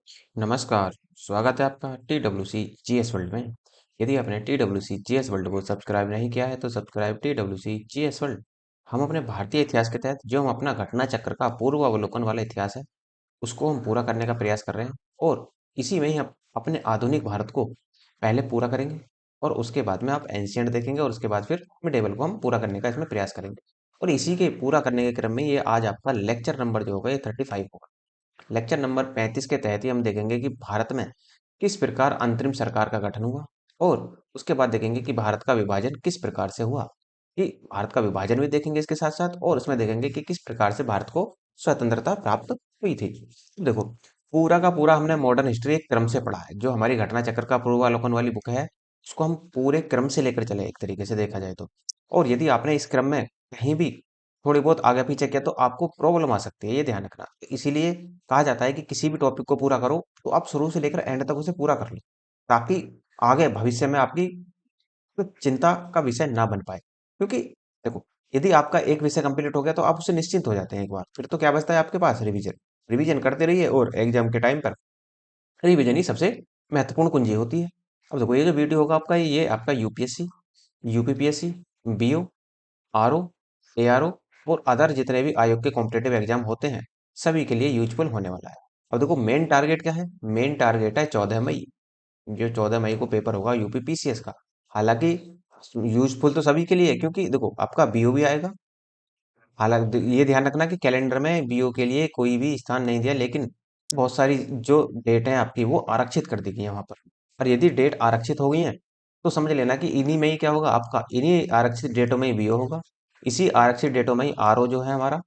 नमस्कार, स्वागत है आपका TWC GS वर्ल्ड में। यदि आपने TWC GS वर्ल्ड को सब्सक्राइब नहीं किया है तो सब्सक्राइब TWC GS वर्ल्ड। हम अपने भारतीय इतिहास के तहत जो हम अपना घटना चक्र का पूर्व अवलोकन वाला इतिहास है उसको हम पूरा करने का प्रयास कर रहे हैं और इसी में ही हम अपने आधुनिक भारत को पहले पूरा करेंगे और उसके बाद में आप एंशियंट देखेंगे और उसके बाद फिर मिडेवल को हम पूरा करने का इसमें प्रयास करेंगे। और इसी के पूरा करने के क्रम में ये आज आपका लेक्चर नंबर जो होगा ये 35 होगा। लेक्चर नंबर 35 के तहत ही हम देखेंगे कि भारत में किस प्रकार अंतरिम सरकार का गठन हुआ और उसके बाद देखेंगे कि भारत का विभाजन किस प्रकार से हुआ। कि भारत का विभाजन भी देखेंगे इसके साथ साथ और उसमें देखेंगे कि किस प्रकार से भारत को स्वतंत्रता प्राप्त हुई थी। तो देखो, पूरा का पूरा हमने मॉडर्न हिस्ट्री एक क्रम से पढ़ा है। जो हमारी घटना चक्र का पूर्वावलोकन वाली बुक है उसको हम पूरे क्रम से लेकर चले एक तरीके से देखा जाए तो। और यदि आपने इस क्रम में कहीं भी थोड़ी बहुत आगे पीछे किया तो आपको प्रॉब्लम आ सकती है, ये ध्यान रखना। इसीलिए कहा जाता है कि किसी भी टॉपिक को पूरा करो तो आप शुरू से लेकर एंड तक उसे पूरा कर लो, ताकि आगे भविष्य में आपकी कोई चिंता का विषय ना बन पाए। क्योंकि देखो, यदि आपका एक विषय कंप्लीट हो गया तो आप उससे निश्चिंत हो जाते हैं एक बार, फिर तो क्या बचता है आपके पास? रिवीजन। रिवीजन करते रहिए और एग्जाम के टाइम पर रिवीजन ही सबसे महत्वपूर्ण कुंजी होती है। अब देखो, ये जो वीडियो होगा आपका, ये आपका UPSC, UPPSC, BO, RO, ARO और अदर जितने भी आयोग के कॉम्पिटेटिव एग्जाम होते हैं सभी के लिए यूजफुल होने वाला है। अब देखो, मेन टारगेट क्या है? मेन टारगेट है 14 मई। जो 14 मई को पेपर होगा यूपीपीसीएस का। हालांकि यूजफुल तो सभी के लिए है, क्योंकि देखो आपका बीओ भी आएगा। हालांकि ये ध्यान रखना कि कैलेंडर में बीओ के लिए कोई भी स्थान नहीं दिया, लेकिन बहुत सारी जो डेट है आपकी वो आरक्षित कर दी गई है वहां पर। और यदि डेट आरक्षित हो गई है तो समझ लेना कि इन्हीं में ही क्या होगा आपका, इन्हीं आरक्षित डेटों में ही बीओ होगा। इसी आरक्षित डेटों में ही आरओ जो है हमारा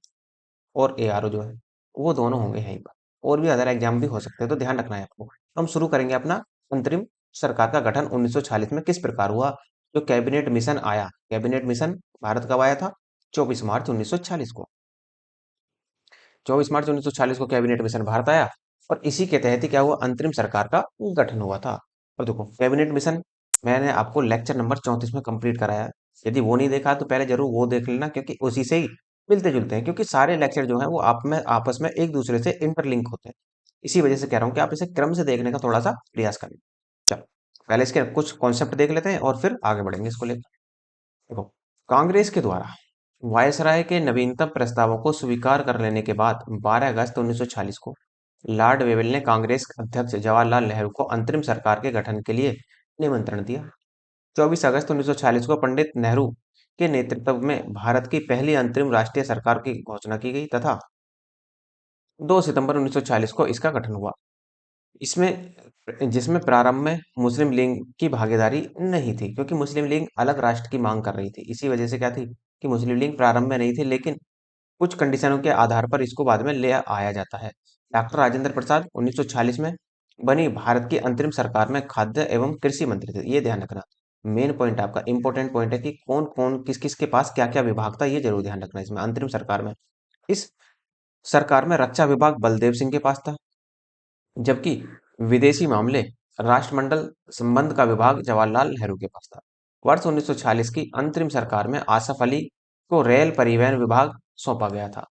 और एआरओ जो है वो दोनों होंगे यहीं पर। और भी अदर एग्जाम भी हो सकते हैं, तो ध्यान रखना है आपको। हम शुरू करेंगे अपना अंतरिम सरकार का गठन 1946 में किस प्रकार हुआ। जो कैबिनेट मिशन आया, कैबिनेट मिशन भारत कब आया था? 24 मार्च 1946 को। 24 मार्च 1946 को कैबिनेट मिशन भारत आया और इसी के तहत ही क्या हुआ, अंतरिम सरकार का गठन हुआ था। और देखो, कैबिनेट मिशन मैंने आपको लेक्चर नंबर 34 में कंप्लीट कराया है। यदि वो नहीं देखा तो पहले जरूर वो देख लेना, क्योंकि उसी से ही मिलते जुलते हैं। क्योंकि सारे लेक्चर जो हैं वो आप में आपस में एक दूसरे से इंटरलिंक होते हैं। इसी वजह से कह रहा हूँ कि आप इसे क्रम से देखने का थोड़ा सा प्रयास करें। चलो, पहले इसके कुछ कॉन्सेप्ट देख लेते हैं और फिर आगे बढ़ेंगे इसको लेकर। देखो, कांग्रेस के द्वारा वायसराय के नवीनतम प्रस्तावों को स्वीकार कर लेने के बाद 12 अगस्त 1946 को लॉर्ड वेवेल ने कांग्रेस अध्यक्ष जवाहरलाल नेहरू को अंतरिम सरकार के गठन के लिए निमंत्रण दिया। 24 अगस्त 1946 को पंडित नेहरू के नेतृत्व में भारत की पहली अंतरिम राष्ट्रीय सरकार की घोषणा की गई तथा 2 सितंबर 1940 को इसका गठन हुआ। इसमें जिसमें प्रारंभ में मुस्लिम लीग की भागीदारी नहीं थी, क्योंकि मुस्लिम लीग अलग राष्ट्र की मांग कर रही थी। इसी वजह से क्या थी कि मुस्लिम लीग प्रारंभ में नहीं थी, लेकिन कुछ कंडीशनों के आधार पर इसको बाद में ले आया जाता है। डॉक्टर राजेंद्र प्रसाद 1946 में बनी भारत की अंतरिम सरकार में खाद्य एवं कृषि मंत्री थे। ये ध्यान रखना, मेन पॉइंट आपका इंपॉर्टेंट पॉइंट है कि कौन कौन किस किस के पास क्या क्या विभाग था, ये जरूर ध्यान रखना इसमें अंतरिम सरकार में। इस सरकार में रक्षा विभाग बलदेव सिंह के पास था, जबकि विदेशी मामले राष्ट्रमंडल संबंध का विभाग जवाहरलाल नेहरू के पास था। वर्ष 1946 की अंतरिम सरकार में आसफ अली को रेल परिवहन विभाग सौंपा गया था।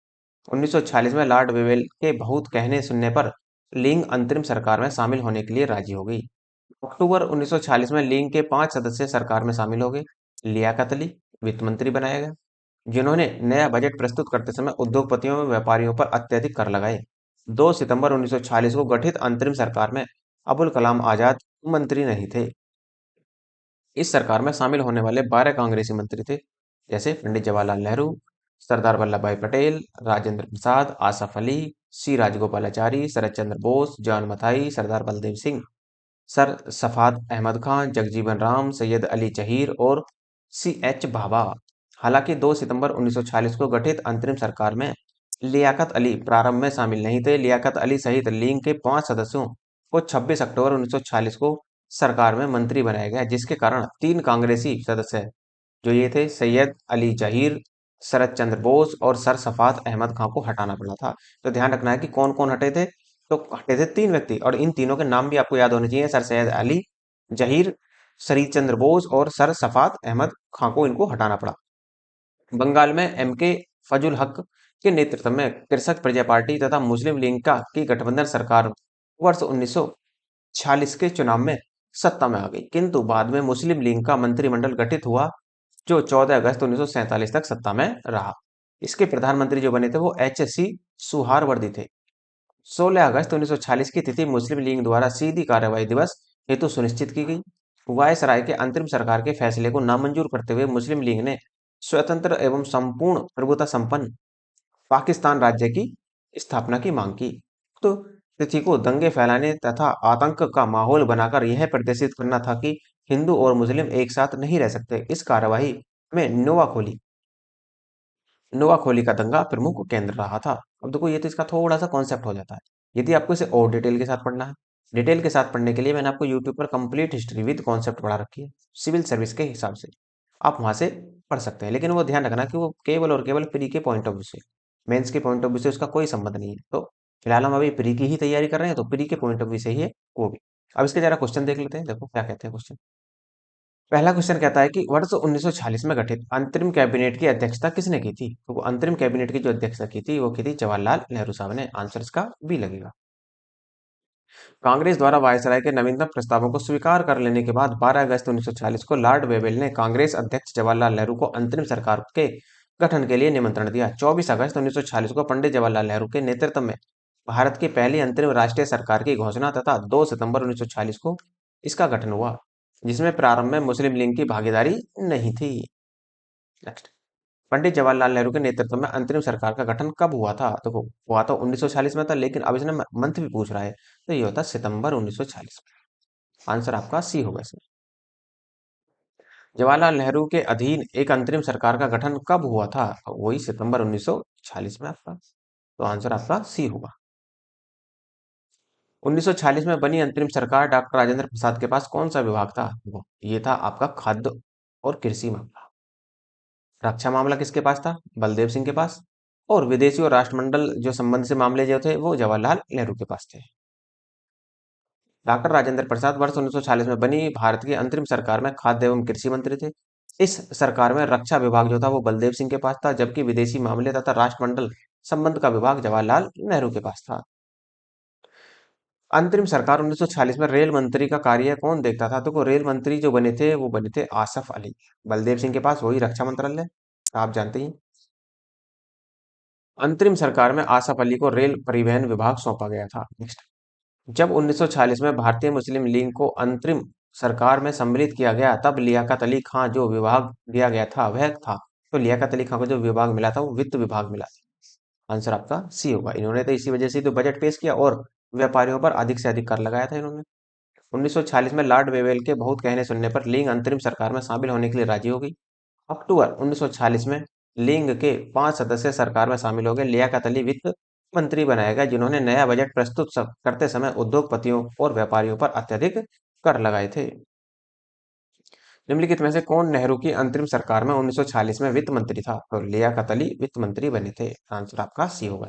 1946 में लॉर्ड वेवेल के बहुत कहने सुनने पर लीग अंतरिम सरकार में शामिल होने के लिए राजी हो गई। अक्टूबर 1946 में लीग के 5 सदस्य सरकार में शामिल हो गए। लियाकत अली वित्त मंत्री बनाया गया, जिन्होंने नया बजट प्रस्तुत करते समय उद्योगपतियों व व्यापारियों पर अत्यधिक कर लगाए। 2 सितंबर 1946 को गठित अंतरिम सरकार में अबुल कलाम आजाद मंत्री नहीं थे। इस सरकार में शामिल होने वाले 12 कांग्रेसी मंत्री थे, जैसे पंडित जवाहरलाल नेहरू, सरदार वल्लभ भाई पटेल, राजेंद्र प्रसाद, आसफ अली, सी राजगोपालाचारी, शरद चंद्र बोस, जॉन मथाई, सरदार बलदेव सिंह, सर सफाद अहमद खान, जगजीवन राम, सैयद अली जहीर और सी एच भाभा। हालांकि 2 सितंबर 1946 को गठित अंतरिम सरकार में लियाकत अली प्रारंभ में शामिल नहीं थे। लियाकत अली सहित लीग के 5 सदस्यों को 26 अक्टूबर 1946 को सरकार में मंत्री बनाया गया, जिसके कारण 3 कांग्रेसी सदस्य जो ये थे सैयद अली जहीर, शरद चंद्र बोस और सर सफात अहमद खां को हटाना पड़ा था। तो ध्यान रखना है कि कौन कौन हटे थे। तो हटे थे 3 व्यक्ति और इन तीनों के नाम भी आपको याद होने चाहिए। सर सैयद अली जहीर, शरीफ चंद्र बोस और सर सफात अहमद खां को इनको हटाना पड़ा। बंगाल में एमके फजुल हक के नेतृत्व में कृषक प्रजा पार्टी तथा मुस्लिम लीग का की गठबंधन सरकार वर्ष 1946 के चुनाव में सत्ता में आ गई, किंतु बाद में मुस्लिम लीग का मंत्रिमंडल गठित हुआ जो 14 अगस्त 1947 तक सत्ता में रहा। इसके प्रधानमंत्री जो बने थे वो एच.सी. सुहारवर्दी थे। 16 अगस्त 1946 की तिथि मुस्लिम लीग द्वारा सीधी कार्रवाई दिवस हेतु सुनिश्चित की गई। वायसराय के अंतरिम सरकार के फैसले को नामंजूर करते हुए मुस्लिम लीग ने स्वतंत्र एवं संपूर्ण प्रभुता संपन्न पाकिस्तान राज्य की स्थापना की मांग की। तो तिथि को दंगे फैलाने तथा आतंक का माहौल बनाकर यह प्रदर्शित करना था कि हिंदू और मुस्लिम एक साथ नहीं रह सकते। इस कार्यवाही में नोवाखोली का दंगा प्रमुख केंद्र रहा था। अब देखो ये तो इसका थोड़ा सा कॉन्सेप्ट हो जाता है। यदि आपको इसे और डिटेल के साथ पढ़ना है, डिटेल के साथ पढ़ने के लिए मैंने आपको यूट्यूब पर कंप्लीट हिस्ट्री विद कॉन्सेप्ट पढ़ा रखी है सिविल सर्विस के हिसाब से। आप वहां से पढ़ सकते हैं, लेकिन वो ध्यान रखना कि वो केवल और केवल प्री के पॉइंट ऑफ व्यू से, मेंस के पॉइंट ऑफ व्यू से उसका कोई संबंध नहीं है। तो फिलहाल हम अभी प्री की ही तैयारी कर रहे हैं, तो प्री के पॉइंट ऑफ व्यू से ही है वो भी। अब इसके जरा क्वेश्चन देख लेते हैं, देखो क्या कहते हैं क्वेश्चन। पहला क्वेश्चन कहता है कि वर्ष 1946 में गठित अंतरिम कैबिनेट की अध्यक्षता किसने की थी? तो वो अंतरिम कैबिनेट की जो अध्यक्षता की थी वो की थी जवाहरलाल नेहरू साहब ने। आंसर इसका बी लगेगा। कांग्रेस द्वारा वायसराय के नवीनतम प्रस्तावों को स्वीकार कर लेने के बाद 12 अगस्त 1940 को लॉर्ड वेवेल ने कांग्रेस अध्यक्ष जवाहरलाल नेहरू को अंतरिम सरकार के गठन के लिए निमंत्रण दिया। 24 अगस्त 1940 को पंडित जवाहरलाल नेहरू के नेतृत्व में भारत की पहली अंतरिम राष्ट्रीय सरकार की घोषणा तथा 2 सितंबर 1940 को इसका गठन हुआ, जिसमें प्रारंभ में मुस्लिम लीग की भागीदारी नहीं थी। नेक्स्ट, पंडित जवाहरलाल नेहरू के नेतृत्व में अंतरिम सरकार का गठन कब हुआ था? देखो हुआ तो 1940 में था, लेकिन अब इसने मंथ भी पूछ रहा है, तो ये होता सितंबर 1940 में। आंसर आपका सी होगा इसमें। जवाहरलाल नेहरू के अधीन एक अंतरिम सरकार का गठन कब हुआ था? वही सितंबर 1940 में आपका। तो आंसर आपका सी होगा। 1940 में बनी अंतरिम सरकार डॉक्टर राजेंद्र प्रसाद के पास कौन सा विभाग था? ये था आपका खाद्य और कृषि मामला। रक्षा मामला किसके पास था? बलदेव सिंह के पास। और विदेशी और राष्ट्रमंडल जो संबंध से मामले जो थे वो जवाहरलाल नेहरू के पास थे। डॉक्टर राजेंद्र प्रसाद वर्ष 1940 में बनी भारत की अंतरिम सरकार में खाद्य एवं कृषि मंत्री थे। इस सरकार में रक्षा विभाग जो था वो बलदेव सिंह के पास था, जबकि विदेशी मामले तथा राष्ट्रमंडल संबंध का विभाग जवाहरलाल नेहरू के पास था। अंतरिम सरकार 1940 में रेल मंत्री का कार्य कौन देखता था? तो को रेल मंत्री जो बने थे वो बने थे आसफ अली। बलदेव सिंह के पास वही रक्षा मंत्रालय, आप जानते ही। अंतरिम सरकार में आसफ अली को रेल परिवहन विभाग सौंपा गया था। नेक्स्ट, जब 1946 में भारतीय मुस्लिम लीग को अंतरिम सरकार में सम्मिलित किया गया, तब लियाकत अली खां जो विभाग दिया गया था वह था। तो लियाकत अली खां को जो विभाग मिला था वो वित्त विभाग मिला था। आंसर आपका सी होगा। इन्होंने तो इसी वजह से तो बजट पेश किया और व्यापारियों पर अधिक से अधिक कर लगाया था इन्होंने। 1946 में लॉर्ड वेवेल के बहुत कहने सुनने पर लीग अंतरिम सरकार में शामिल होने के लिए राजी हो गई। अक्टूबर 1946 में लीग के 5 सदस्य सरकार में शामिल हो गए। लियाकत अली वित्त मंत्री बनाया गया, जिन्होंने नया बजट प्रस्तुत करते समय उद्योगपतियों और व्यापारियों पर अत्यधिक कर लगाए थे। निम्नलिखित में से कौन नेहरू की अंतरिम सरकार में 1946 में वित्त मंत्री था? तो लियाकत अली वित्त मंत्री बने थे। आंसर आपका सी होगा।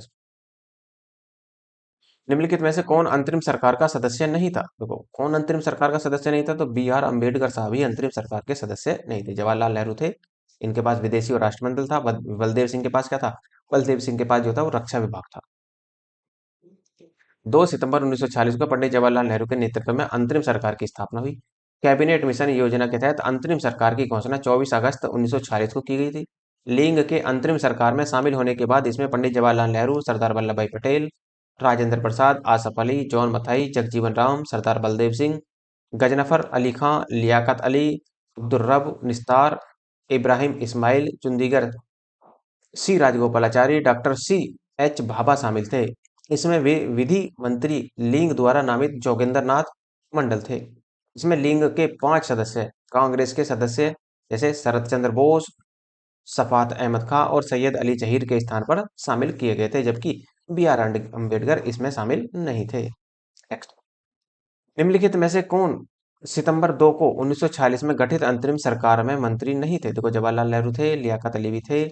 निम्नलिखित में से कौन अंतरिम सरकार का सदस्य नहीं था? देखो कौन अंतरिम सरकार का सदस्य नहीं था? तो बी आर अम्बेडकर साहब ही अंतरिम सरकार के सदस्य नहीं थे। जवाहरलाल नेहरू थे, इनके पास विदेशी और राष्ट्रमंडल था। बलदेव सिंह के पास क्या था? बलदेव सिंह के पास जो था वो रक्षा विभाग था। 2 सितंबर 1940 को पंडित जवाहरलाल नेहरू के नेतृत्व में अंतरिम सरकार की स्थापना हुई। कैबिनेट मिशन योजना के तहत अंतरिम सरकार की घोषणा 24 अगस्त 1946 को की गई थी। लीग के अंतरिम सरकार में शामिल होने के बाद इसमें Pandit Jawaharlal Nehru, Sardar Vallabh Bhai Patel, Rajendra Prasad, Asaf Ali, John Mathai, Jagjivan Ram, Sardar Baldev Singh, Ghazanfar Ali Khan, Liaquat Ali, Abdul Rab Nishtar, Ibrahim Ismail Chundrigar, C Rajagopalachari, doctor C H Bhabha शामिल थे। इसमें वे विधि मंत्री लीग द्वारा नामित जोगेंद्र नाथ मंडल थे। इसमें लीग के 5 सदस्य कांग्रेस के सदस्य जैसे शरद चंद्र बोस, सफात अहमद खां और सैयद अली जहीर के स्थान पर शामिल किए गए थे, जबकि बी आर अम्बेडकर इसमें शामिल नहीं थे। नेक्स्ट, निम्नलिखित में से कौन सितंबर 2 को 1946 में गठित अंतरिम सरकार में मंत्री नहीं थे? देखो जवाहरलाल नेहरू थे, लियाकत अली भी थे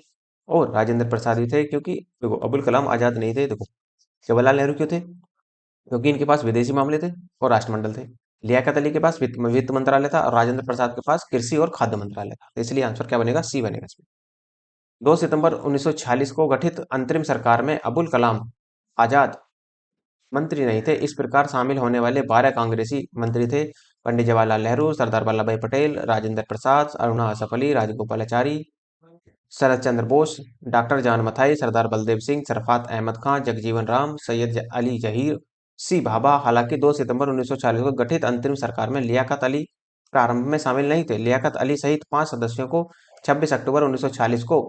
और राजेंद्र प्रसाद भी थे, क्योंकि देखो अबुल कलाम आजाद नहीं थे। देखो जवाहरलाल नेहरू क्यों थे? क्योंकि इनके पास विदेशी मामले थे और राष्ट्रमंडल थे। लियाकत अली के पास वित्त मंत्रालय था और राजेंद्र प्रसाद के पास कृषि और खाद्य मंत्रालय था। तो इसलिए आंसर क्या बनेगा? सी बनेगा इसमें। 2 सितंबर 1946 को गठित अंतरिम सरकार में अबुल कलाम आजाद मंत्री नहीं थे। इस प्रकार शामिल होने वाले 12 कांग्रेसी मंत्री थे: पंडित जवाहरलाल नेहरू, सरदार वल्लभ भाई पटेल, राजेंद्र प्रसाद, अरुणा आसफ अली, राजगोपालाचारी, शरद चंद्र बोस, डॉक्टर जान मथाई, सरदार बलदेव सिंह, शरफात अहमद खान, जगजीवन राम, सैयद अली जहीर, सी भाभा। हालांकि 2 सितंबर 1940 को गठित अंतरिम सरकार में लियाकत अली प्रारंभ में शामिल नहीं थे। लियाकत अली सहित 5 सदस्यों को 26 अक्टूबर 1940 को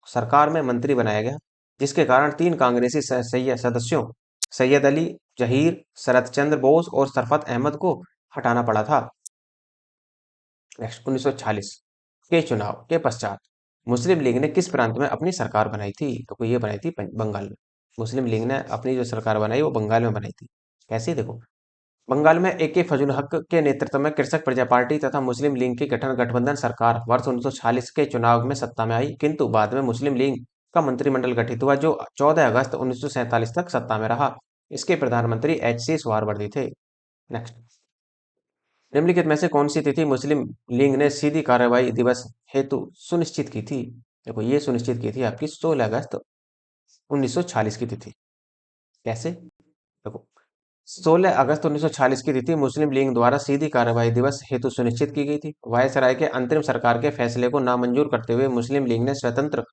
सरकार में मंत्री बनाया गया, जिसके कारण 3 कांग्रेसी सदस्यों सैयद अली जहीर, शरद चंद्र बोस और शरफत अहमद को हटाना पड़ा था। नेक्स्ट, 1940 के चुनाव के पश्चात मुस्लिम लीग ने किस प्रांत में अपनी सरकार बनाई थी? तो ये बनाई थी बंगाल में। मुस्लिम लीग ने अपनी जो सरकार बनाई वो बंगाल में बनाई थी। कैसे? देखो, बंगाल में ए के फजल हक के नेतृत्व में कृषक प्रजा पार्टी तथा मुस्लिम लीग की गठबंधन सरकार वर्ष 1940 के चुनाव में सत्ता में आई, किंतु बाद में मुस्लिम लीग का मंत्रिमंडल गठित हुआ, जो 14 अगस्त 1947 तक सत्ता में रहा। इसके प्रधानमंत्री एच सी सोहरावर्दी थे। नेक्स्ट, निम्नलिखित में से कौन सी तिथि मुस्लिम लीग ने सीधी कार्रवाई दिवस हेतु सुनिश्चित की थी? देखो, ये सुनिश्चित की थी आपकी 16 अगस्त 1940 की तिथि। कैसे? देखो, 16 अगस्त 1940 की तिथि मुस्लिम लीग द्वारा सीधी कार्रवाई दिवस हेतु सुनिश्चित की गई थी। वायसराय के अंतरिम सरकार के फैसले को नामंजूर करते हुए मुस्लिम लीग ने स्वतंत्र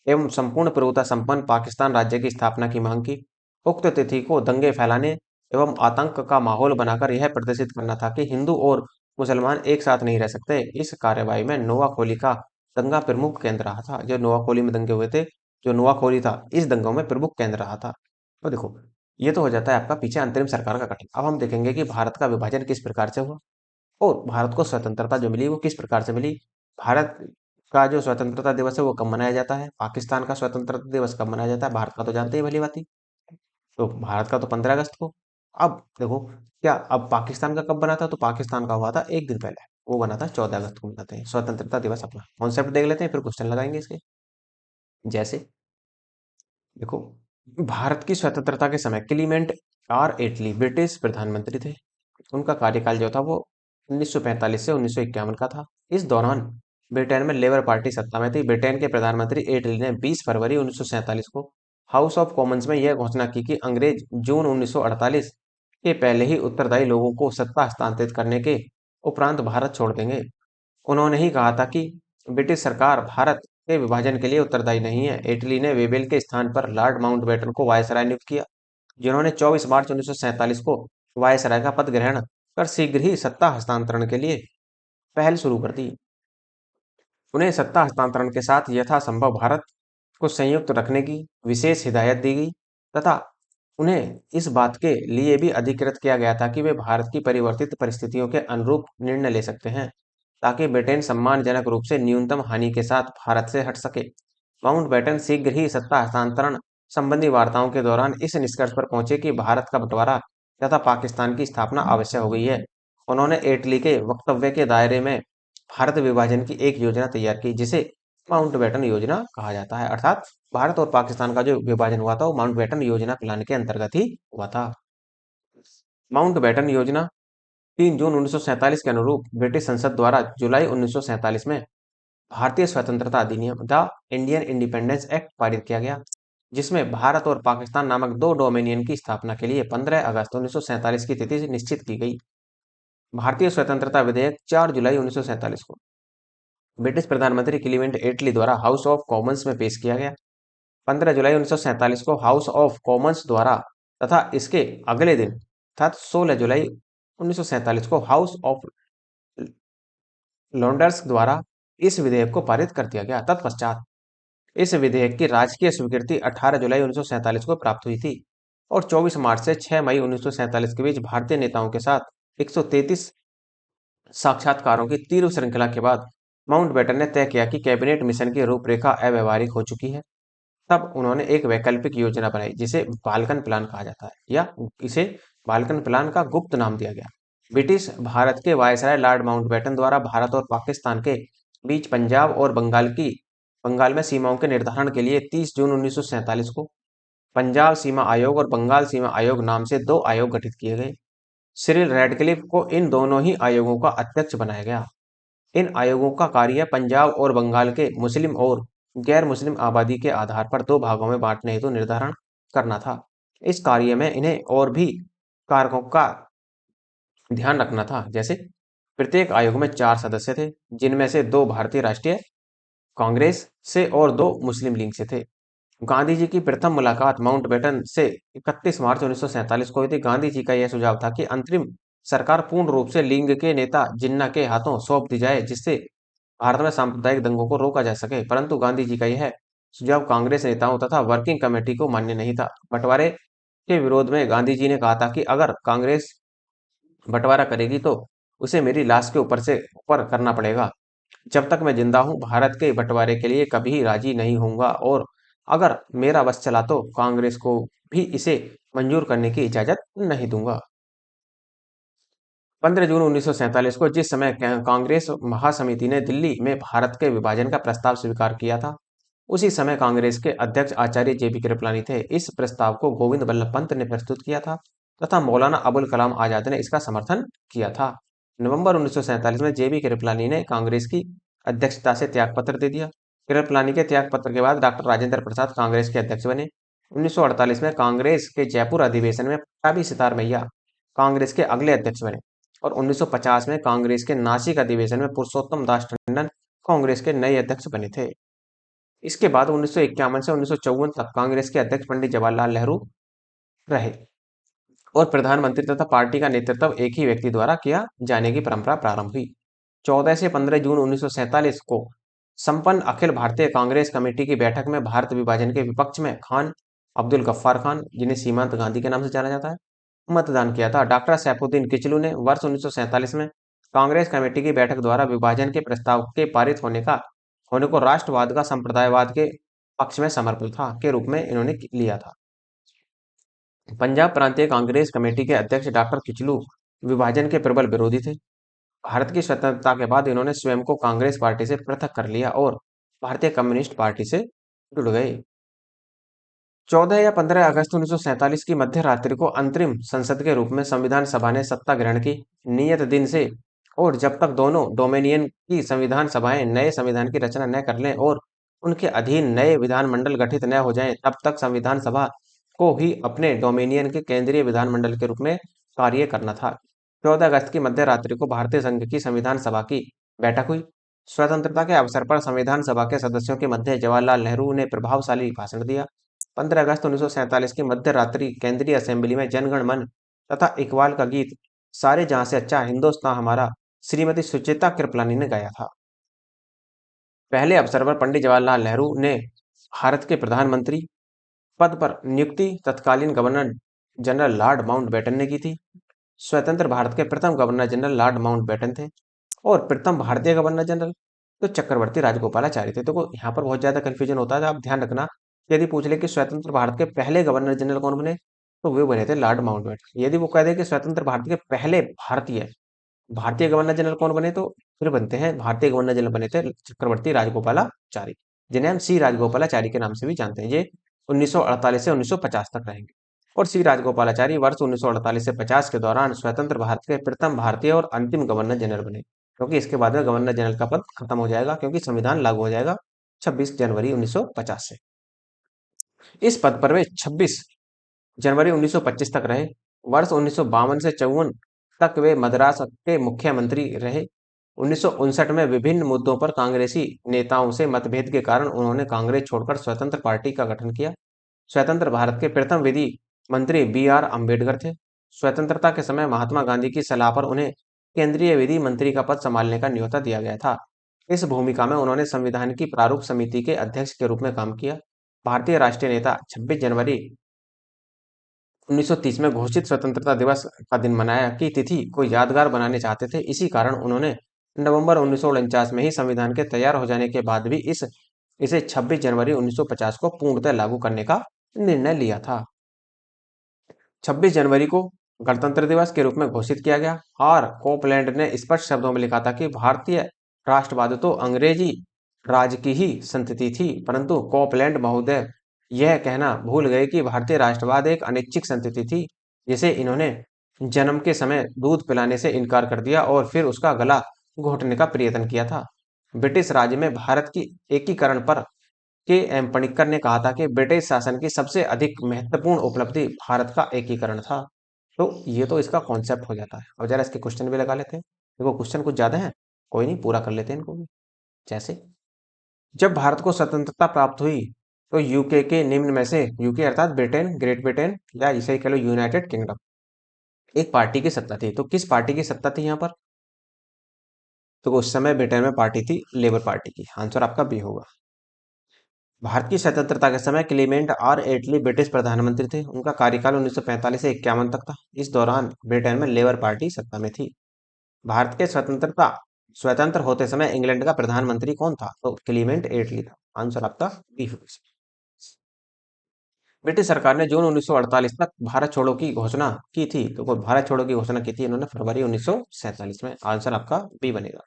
एवं संपूर्ण प्रभुता संपन्न पाकिस्तान राज्य की स्थापना की मांग की। उक्त तिथि को दंगे फैलाने एवं आतंक का माहौल बनाकर यह प्रदर्शित करना था कि हिंदू और मुसलमान एक साथ नहीं रह सकते। इस कार्रवाई में नोआखोली का दंगा प्रमुख केंद्र रहा था। जो नोआखोली में दंगे हुए थे, जो नोआखोली था, इस दंगों में प्रमुख केंद्र रहा था। तो देखो, ये तो हो जाता है आपका पीछे अंतरिम सरकार का गठन। अब हम देखेंगे कि भारत का विभाजन किस प्रकार से हुआ और भारत को स्वतंत्रता जो मिली वो किस प्रकार से मिली। भारत का जो स्वतंत्रता दिवस है वो कब मनाया जाता है, पाकिस्तान का स्वतंत्रता दिवस कब मनाया जाता है, भारत का तो जानते ही भली भांति। तो भारत का तो 15 अगस्त को। अब देखो, क्या अब पाकिस्तान का कब बना था? तो पाकिस्तान का हुआ था एक दिन पहले, वो बना था 14 अगस्त को मनाते हैं स्वतंत्रता दिवस। अपना कॉन्सेप्ट देख लेते हैं, फिर क्वेश्चन लगाएंगे इसके। जैसे देखो, भारत की स्वतंत्रता के समय क्लीमेंट आर एटली ब्रिटिश प्रधानमंत्री थे। उनका कार्यकाल जो था वो 1945 से 1951 का था। इस दौरान ब्रिटेन में लेबर पार्टी सत्ता में थी। ब्रिटेन के प्रधानमंत्री एटली ने 20 फरवरी 1947 को हाउस ऑफ कॉमन्स में यह घोषणा की कि अंग्रेज जून 1948 के पहले ही उत्तरदायी लोगों को सत्ता हस्तांतरित करने के उपरांत भारत छोड़ देंगे। उन्होंने ही कहा था कि ब्रिटिश सरकार भारत के विभाजन के लिए उत्तरदायी नहीं है। इटली ने वेबेल के स्थान पर लॉर्ड माउंटबेटन को वायसराय नियुक्त किया, जिन्होंने 24 मार्च 1947 को वायसराय का पद ग्रहण कर शीघ्र ही सत्ता हस्तांतरण के लिए पहल शुरू कर दी। उन्हें सत्ता हस्तांतरण के साथ यथासंभव भारत को संयुक्त रखने की विशेष हिदायत दी गई तथा उन्हें इस बात के लिए भी अधिकृत किया गया था कि वे भारत की परिवर्तित परिस्थितियों के अनुरूप निर्णय ले सकते हैं, ताकि ब्रिटेन सम्मानजनक रूप से न्यूनतम हानि के साथ भारत से हट सके। माउंटबेटन शीघ्र ही सत्ता हस्तांतरण संबंधी वार्ताओं के दौरान इस निष्कर्ष पर पहुंचे कि भारत का बंटवारा तथा पाकिस्तान की स्थापना आवश्यक हो गई है। उन्होंने एटली के वक्तव्य के दायरे में भारत विभाजन की एक योजना तैयार की, जिसे माउंटबेटन योजना कहा जाता है। अर्थात भारत और पाकिस्तान का जो विभाजन हुआ था वो माउंटबेटन योजना प्लान के अंतर्गत ही हुआ था। माउंटबेटन योजना 3 जून 1947 के अनुरूप ब्रिटिश संसद द्वारा जुलाई 1947 में भारतीय स्वतंत्रता अधिनियम द इंडियन इंडिपेंडेंस एक्ट पारित किया गया, जिसमें भारत और पाकिस्तान नामक दो डोमिनियन की स्थापना के लिए 15 अगस्त 1947 की तिथि निश्चित की गई। भारतीय स्वतंत्रता विधेयक 4 जुलाई 1947 को ब्रिटिश प्रधानमंत्री क्लीमेंट एटली द्वारा हाउस ऑफ कॉमन्स में पेश किया गया। 15 जुलाई 1947 को हाउस ऑफ कॉमन्स द्वारा तथा इसके अगले दिन अर्थात 16 जुलाई 1947 को हाउस ऑफ लॉर्ड्स द्वारा इस विधेयक को पारित कर दिया गया। तत्पश्चात इस विधेयक की राजकीय स्वीकृति 18 जुलाई 1947 को प्राप्त हुई थी और 24 मार्च से 6 मई 1947 के बीच भारतीय नेताओं के साथ 133 साक्षात्कारों की तीव्र श्रृंखला के बाद माउंटबेटन ने तय किया कि कैबिनेट मिशन की रूपरेखा अव्यवहारिक हो चुकी है। तब उन्होंने एक वैकल्पिक योजना बनाई, जिसे बाल्कन प्लान कहा जाता है, या इसे बाल्कन प्लान का गुप्त नाम दिया गया। ब्रिटिश भारत के वायसराय लॉर्ड माउंटबेटन द्वारा भारत और पाकिस्तान के बीच पंजाब और बंगाल में सीमाओं के निर्धारण के लिए 30 जून 1947 को पंजाब सीमा आयोग और बंगाल सीमा आयोग नाम से दो आयोग गठित किए गए। सिरिल रैडक्लिफ को इन दोनों ही आयोगों का अध्यक्ष बनाया गया। इन आयोगों का कार्य पंजाब और बंगाल के मुस्लिम और गैर मुस्लिम आबादी के आधार पर दो भागों में बांटने हेतु निर्धारण करना था। इस कार्य में इन्हें और भी कारकों का ध्यान रखना था। जैसे प्रत्येक आयोग में 4 सदस्य थे, जिनमें से 2 भारतीय राष्ट्रीय कांग्रेस से और 2 मुस्लिम लीग से थे। गांधी जी की प्रथम मुलाकात माउंटबेटन से 31 मार्च 1947 को हुई थी। गांधी जी का यह सुझाव था कि अंतरिम सरकार पूर्ण रूप से लीग के नेता जिन्ना के हाथों सौंप दी जाए, जिससे भारत में सांप्रदायिक दंगों को रोका जा सके। परंतु गांधी जी का यह सुझाव कांग्रेस नेताओं तथा वर्किंग कमेटी को मान्य नहीं था। बंटवारे के विरोध में गांधी जी ने कहा था कि अगर कांग्रेस बंटवारा करेगी तो उसे मेरी लाश के ऊपर करना पड़ेगा। जब तक मैं जिंदा हूं, भारत के बंटवारे के लिए कभी राजी नहीं होऊंगा, और अगर मेरा बस चला तो कांग्रेस को भी इसे मंजूर करने की इजाजत नहीं दूंगा। 15 जून 1947 को जिस समय कांग्रेस महासमिति ने दिल्ली में भारत के विभाजन का प्रस्ताव स्वीकार किया था, उसी समय कांग्रेस के अध्यक्ष आचार्य जेबी कृपलानी थे। इस प्रस्ताव को गोविंद बल्लभ पंत ने प्रस्तुत किया था तथा मौलाना अबुल कलाम आजाद ने इसका समर्थन किया था। नवंबर 1947 में जेबी कृपलानी ने कांग्रेस की अध्यक्षता से त्यागपत्र दे दिया। कृपलानी के त्यागपत्र के बाद डॉक्टर राजेंद्र प्रसाद कांग्रेस के अध्यक्ष बने। 1948 में कांग्रेस के जयपुर अधिवेशन में पट्टाभी सितार मैया कांग्रेस के अगले अध्यक्ष बने, और 1950 में कांग्रेस के नासिक अधिवेशन में पुरुषोत्तम दास टंडन कांग्रेस के नए अध्यक्ष बने थे। इसके बाद 1951 से 1954 तक कांग्रेस के अध्यक्ष पंडित जवाहरलाल नेहरू रहे, और प्रधानमंत्री तथा पार्टी का नेतृत्व एक ही व्यक्ति द्वारा किया जाने की परंपरा प्रारंभ हुई। 14 से 15 जून 1947 को संपन्न अखिल भारतीय कांग्रेस कमेटी की बैठक में भारत विभाजन के विपक्ष में खान अब्दुल गफ्फार खान, जिन्हें सीमांत गांधी के नाम से जाना जाता है, मतदान किया था। डॉक्टर सैफुद्दीन किचलू ने वर्ष 1947 में कांग्रेस कमेटी की बैठक द्वारा विभाजन के प्रस्ताव के पारित होने को राष्ट्रवाद का संप्रदायवाद के पक्ष में समर्पित था के रूप में इन्होंने लिया था। पंजाब प्रांतीय कांग्रेस कमेटी के अध्यक्ष डॉक्टर किचलू विभाजन के प्रबल विरोधी थे। भारत की स्वतंत्रता के बाद इन्होंने स्वयं को कांग्रेस पार्टी से पृथक कर लिया और भारतीय कम्युनिस्ट पार्टी से जुड़ गए। 14 या 15 अगस्त 1947 की मध्य रात्रि को अंतरिम संसद के रूप में संविधान सभा ने सत्ता ग्रहण की नियत दिन से, और जब तक दोनों डोमिनियन की संविधान सभाएं नए संविधान की रचना न कर लें और उनके अधीन नए विधानमंडल गठित न हो जाएं, तब तक संविधान सभा को ही अपने डोमिनियन के केंद्रीय विधानमंडल के रूप में कार्य करना था। 14 अगस्त की मध्य रात्रि को भारतीय संघ की संविधान सभा की बैठक हुई। स्वतंत्रता के अवसर पर संविधान सभा के सदस्यों के मध्य जवाहरलाल नेहरू ने प्रभावशाली भाषण दिया। 15 अगस्त 1947 की मध्य रात्रि केंद्रीय असेंबली में जनगण मन तथा इकबाल का गीत सारे जहां से अच्छा हिंदुस्तान हमारा श्रीमती सुचेता कृपलानी ने गाया था। पहले अवसर पर पंडित जवाहरलाल नेहरू ने भारत के प्रधानमंत्री पद पर नियुक्ति तत्कालीन गवर्नर जनरल लॉर्ड माउंटबेटन ने की थी। स्वतंत्र भारत के प्रथम गवर्नर जनरल लॉर्ड माउंटबेटन थे, और प्रथम भारतीय गवर्नर जनरल तो चक्रवर्ती राजगोपालाचारी थे। तो यहाँ पर बहुत ज्यादा कंफ्यूजन होता है, आप ध्यान रखना। यदि पूछ ले कि स्वतंत्र भारत के पहले गवर्नर जनरल कौन बने, तो वे बने थे लॉर्ड माउंटबेटन। यदि वो कह दे कि स्वतंत्र भारत के पहले भारतीय भारतीय गवर्नर जनरल कौन बने, तो फिर बनते हैं भारतीय गवर्नर जनरल बने थे चक्रवर्ती राजगोपालाचारी, जिन्हें हम सी राजगोपालाचारी के नाम से भी जानते हैं। ये 1948 से 1950 तक रहेंगे। और सी राजगोपालाचारी वर्ष 1948 से 50 के दौरान स्वतंत्र भारत के प्रथम भारतीय और अंतिम गवर्नर जनरल बने, क्योंकि इसके बाद में गवर्नर जनरल का पद खत्म हो जाएगा, क्योंकि संविधान लागू हो जाएगा 26 जनवरी 1950 से। इस पद पर वे 26 जनवरी 1925 तक रहे। वर्ष 1952 से 54 तक वे मद्रास के मुख्यमंत्री रहे। 1959 में विभिन्न मुद्दों पर कांग्रेसी नेताओं से मतभेद के कारण उन्होंने कांग्रेस छोड़कर स्वतंत्र पार्टी का गठन किया। स्वतंत्र भारत के प्रथम विधि मंत्री बी.आर. अम्बेडकर थे। स्वतंत्रता के समय महात्मा गांधी की सलाह पर उन्हें केंद्रीय विधि मंत्री का पद संभालने का न्योता दिया गया था। इस भूमिका में उन्होंने संविधान की प्रारूप समिति के अध्यक्ष के रूप में काम किया। भारतीय राष्ट्रीय नेता 26 जनवरी 1930 में घोषित स्वतंत्रता दिवस का दिन मनाया की तिथि को यादगार बनाने चाहते थे। इसी कारण उन्होंने नवंबर 1949 में ही संविधान के तैयार हो जाने के बाद भी इसे 26 जनवरी 1950 को पूर्णतः लागू करने का निर्णय लिया था। 26 जनवरी को गणतंत्र दिवस के रूप में घोषित किया गया, और कोपलैंड ने स्पष्ट शब्दों में लिखा था कि भारतीय राष्ट्रवाद तो अंग्रेजी राज की ही संतति थी, परंतु कोपलैंड महोदय यह कहना भूल गए कि भारतीय राष्ट्रवाद एक अनैच्छिक संतति थी, जिसे इन्होंने जन्म के समय दूध पिलाने से इनकार कर दिया और फिर उसका गला घोटने का प्रयत्न किया था। ब्रिटिश राज में भारत की एकीकरण पर पणिक्कर ने कहा था कि ब्रिटिश शासन की सबसे अधिक महत्वपूर्ण उपलब्धि भारत का एकीकरण था। तो ये तो इसका कॉन्सेप्ट हो जाता है। अब जरा इसके क्वेश्चन भी लगा लेते हैं। देखो क्वेश्चन कुछ ज्यादा है, कोई नहीं, पूरा कर लेते हैं इनको भी। जैसे, जब भारत को स्वतंत्रता प्राप्त हुई तो यूके के निम्न में से, यूके अर्थात ब्रिटेन, ग्रेट ब्रिटेन, या इसे कह लो यूनाइटेड किंगडम, एक पार्टी की सत्ता थी। तो किस पार्टी की सत्ता थी यहाँ पर? तो उस समय ब्रिटेन में पार्टी थी लेबर पार्टी की। आंसर आपका बी होगा। भारत की स्वतंत्रता के समय क्लीमेंट आर एटली ब्रिटिश प्रधानमंत्री थे। उनका कार्यकाल 1945 से 51 तक था। इस दौरान ब्रिटेन में लेबर पार्टी सत्ता में थी। भारत के स्वतंत्र होते समय इंग्लैंड का प्रधानमंत्री कौन था? तो क्लीमेंट एटली था। आंसर आपका बी होगा। ब्रिटिश सरकार ने जून 1948 तक भारत छोड़ो की घोषणा की थी। तो वो भारत छोड़ो की घोषणा की थी इन्होंने फरवरी 1947 में। आंसर आपका बी बनेगा।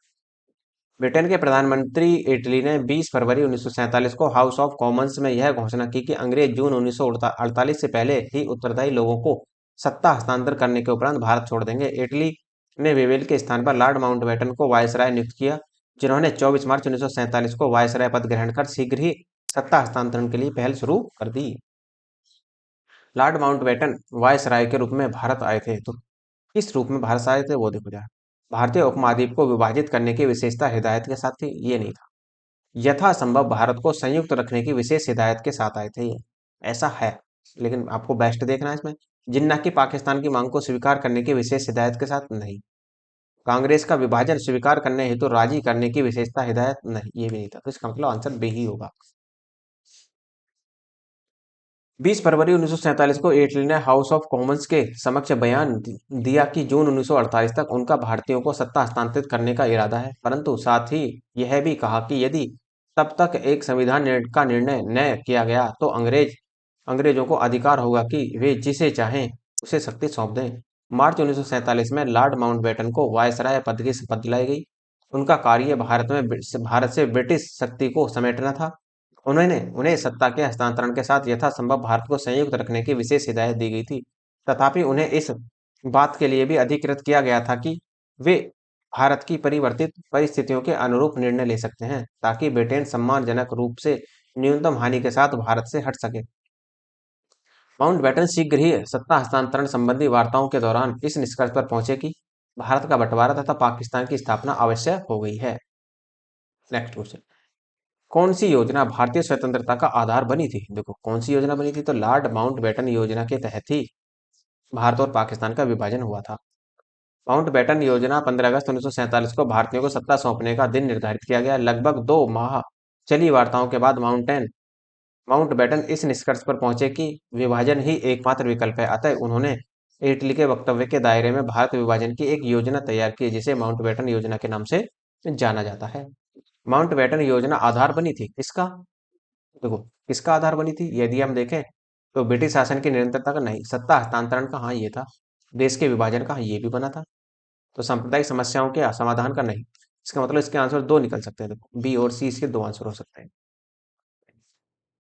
ब्रिटेन के प्रधानमंत्री इटली ने 20 फरवरी 1947 को हाउस ऑफ कॉमन्स में यह घोषणा की कि अंग्रेज जून 1948 से पहले ही उत्तरदायी लोगों को सत्ता हस्तांतर करने के उपरांत भारत छोड़ देंगे। इटली ने वेवेल के स्थान पर लॉर्ड माउंटबेटन को वायसराय नियुक्त किया, जिन्होंने 24 मार्च 1947 को वायसराय पद ग्रहण कर शीघ्र ही सत्ता हस्तांतरण के लिए पहल शुरू कर दी। लॉर्ड माउंटबेटन वायसराय के रूप में भारत आए थे। तो किस रूप में भारत आए थे वो देखो जरा। भारतीय उपमहाद्वीप को विभाजित करने की विशेषता हिदायत के साथ थी, ये नहीं था। यथासंभव भारत को संयुक्त रखने की विशेष हिदायत के साथ आए थे ये, ऐसा है। लेकिन आपको बेस्ट देखना है इसमें। जिन्ना की पाकिस्तान की मांग को स्वीकार करने की विशेष हिदायत के साथ नहीं। कांग्रेस का विभाजन स्वीकार करने हेतु राजी करने की विशेषता हिदायत नहीं, ये भी नहीं था। तो इसका मतलब आंसर बी ही होगा। 20 फरवरी 1947 को इटली ने हाउस ऑफ कॉमन्स के समक्ष बयान दिया कि जून 1948 तक उनका भारतीयों को सत्ता हस्तांतरित करने का इरादा है, परंतु साथ ही यह भी कहा कि यदि तब तक एक का निर्णय न किया गया तो अंग्रेजों को अधिकार होगा कि वे जिसे चाहें उसे शक्ति सौंप दें। मार्च 1947 में लॉर्ड माउंटबेटन को वायसराय पद की शपथ दिलाई गई। उनका कार्य भारत से ब्रिटिश शक्ति को समेटना था। उन्होंने उन्हें सत्ता के हस्तांतरण के साथ यथासंभव भारत को संयुक्त रखने की विशेष हिदायत दी गई थी। तथापि उन्हें इस बात के लिए भी अधिकृत किया गया था कि वे भारत की परिवर्तित परिस्थितियों के अनुरूप निर्णय ले सकते हैं, ताकि ब्रिटेन सम्मानजनक रूप से न्यूनतम हानि के साथ भारत से हट सके। माउंटबेटन शीघ्र ही सत्ता हस्तांतरण संबंधी वार्ताओं के दौरान इस निष्कर्ष पर पहुंचे कि भारत का बंटवारा तथा पाकिस्तान की स्थापना आवश्यक हो गई है। नेक्स्ट क्वेश्चन, कौन सी योजना भारतीय स्वतंत्रता का आधार बनी थी? देखो कौन सी योजना बनी थी, तो लॉर्ड माउंटबेटन योजना के तहत ही भारत और पाकिस्तान का विभाजन हुआ था। माउंटबेटन योजना 15 अगस्त 1947 को भारतीयों को सत्ता सौंपने का दिन निर्धारित किया गया। लगभग 2 माह चली वार्ताओं के बाद माउंटबेटन इस निष्कर्ष पर पहुंचे कि विभाजन ही एकमात्र विकल्प है। अतः उन्होंने इटली के वक्तव्य के दायरे में भारत विभाजन की एक योजना तैयार की, जिसे माउंटबेटन योजना के नाम से जाना जाता है। माउंटबेटन योजना आधार बनी थी किसका? देखो किसका आधार बनी थी यदि हम देखें, तो ब्रिटिश शासन की निरंतरता का नहीं, सत्ता हस्तांतरण का हाँ ये था, देश के विभाजन का हाँ ये भी बना था, तो सांप्रदायिक समस्याओं के समाधान का नहीं। इसका मतलब इसके आंसर दो निकल सकते हैं। देखो बी और सी इसके दो आंसर हो सकते हैं।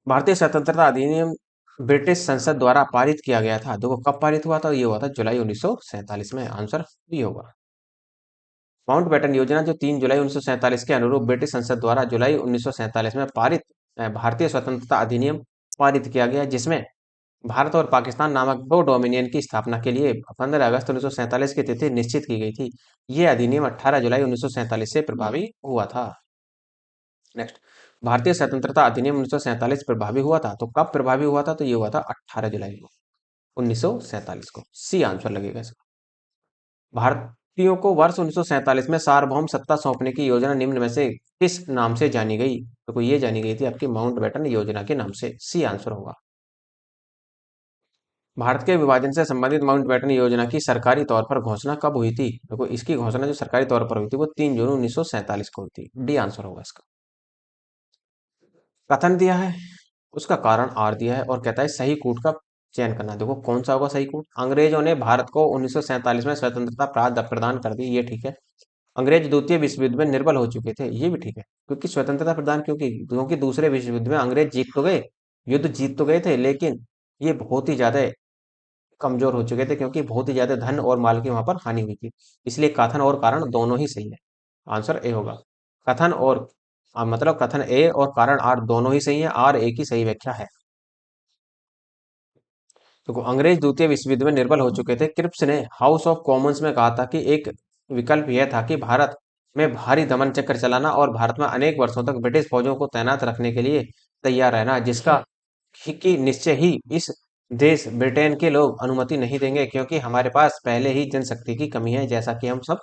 भारतीय स्वतंत्रता अधिनियम ब्रिटिश संसद द्वारा पारित किया गया था। देखो कब पारित हुआ था? ये हुआ था जुलाई 1947 में। आंसर बी होगा। माउंटबेटन योजना जो 3 जुलाई 1947 के अनुरूप ब्रिटिश संसद द्वारा जुलाई 1947 में पारित भारतीय स्वतंत्रता अधिनियम पारित किया गया, जिसमें भारत और पाकिस्तान नामक दो डोमिनियन की स्थापना के लिए 15 अगस्त 1947 की तिथि निश्चित की गई थी। ये अधिनियम 18 जुलाई 1947 से प्रभावी हुआ था। नेक्स्ट, भारतीय स्वतंत्रता अधिनियम 1947 प्रभावी हुआ था। तो कब प्रभावी हुआ था? तो ये हुआ था 18 जुलाई को 1947 को। सी आंसर लगेगा इसका। भारतीयों को वर्ष 1947 में सार्वभौम सत्ता सौंपने की योजना निम्न में से किस नाम से जानी गई? तो ये जानी गई थी आपकी माउंटबेटन योजना के नाम से। सी आंसर होगा। भारत के विभाजन से संबंधित माउंटबेटन योजना की सरकारी तौर पर घोषणा कब हुई थी? देखो इसकी घोषणा जो सरकारी तौर पर हुई थी वो 3 जून 1947 को हुई थी। डी आंसर होगा इसका। कथन दिया है, उसका कारण आर दिया है, और कहता है सही कूट का चयन करना। देखो कौन सा होगा सही कूट? अंग्रेजों ने भारत को 1947 में स्वतंत्रता प्रदान कर दी, ये ठीक है। अंग्रेज द्वितीय विश्व युद्ध में निर्बल हो चुके थे, ये भी ठीक है। क्योंकि स्वतंत्रता प्रदान क्योंकि दूसरे विश्व युद्ध में अंग्रेज जीत तो गए, युद्ध जीत तो गए थे, लेकिन ये बहुत ही ज्यादा कमजोर हो चुके थे, क्योंकि बहुत ही ज्यादा धन और माल की वहां पर हानि हुई थी। इसलिए कथन और कारण दोनों ही सही है। आंसर ए होगा। कथन और मतलब कथन ए और कारण आर दोनों ही सही है, आर ए की सही व्याख्या है। देखो, अंग्रेज द्वितीय विश्व युद्ध में निर्बल हो चुके थे। क्रिप्स ने हाउस ऑफ कॉमन्स में कहा था कि एक विकल्प यह था कि भारत में भारी दमन चक्र चलाना और भारत में अनेक वर्षों तक ब्रिटिश फौजों को तैनात रखने के लिए तैयार रहना, जिसका कि निश्चय ही इस देश ब्रिटेन के लोग अनुमति नहीं देंगे, क्योंकि हमारे पास पहले ही जनशक्ति की कमी है, जैसा कि हम सब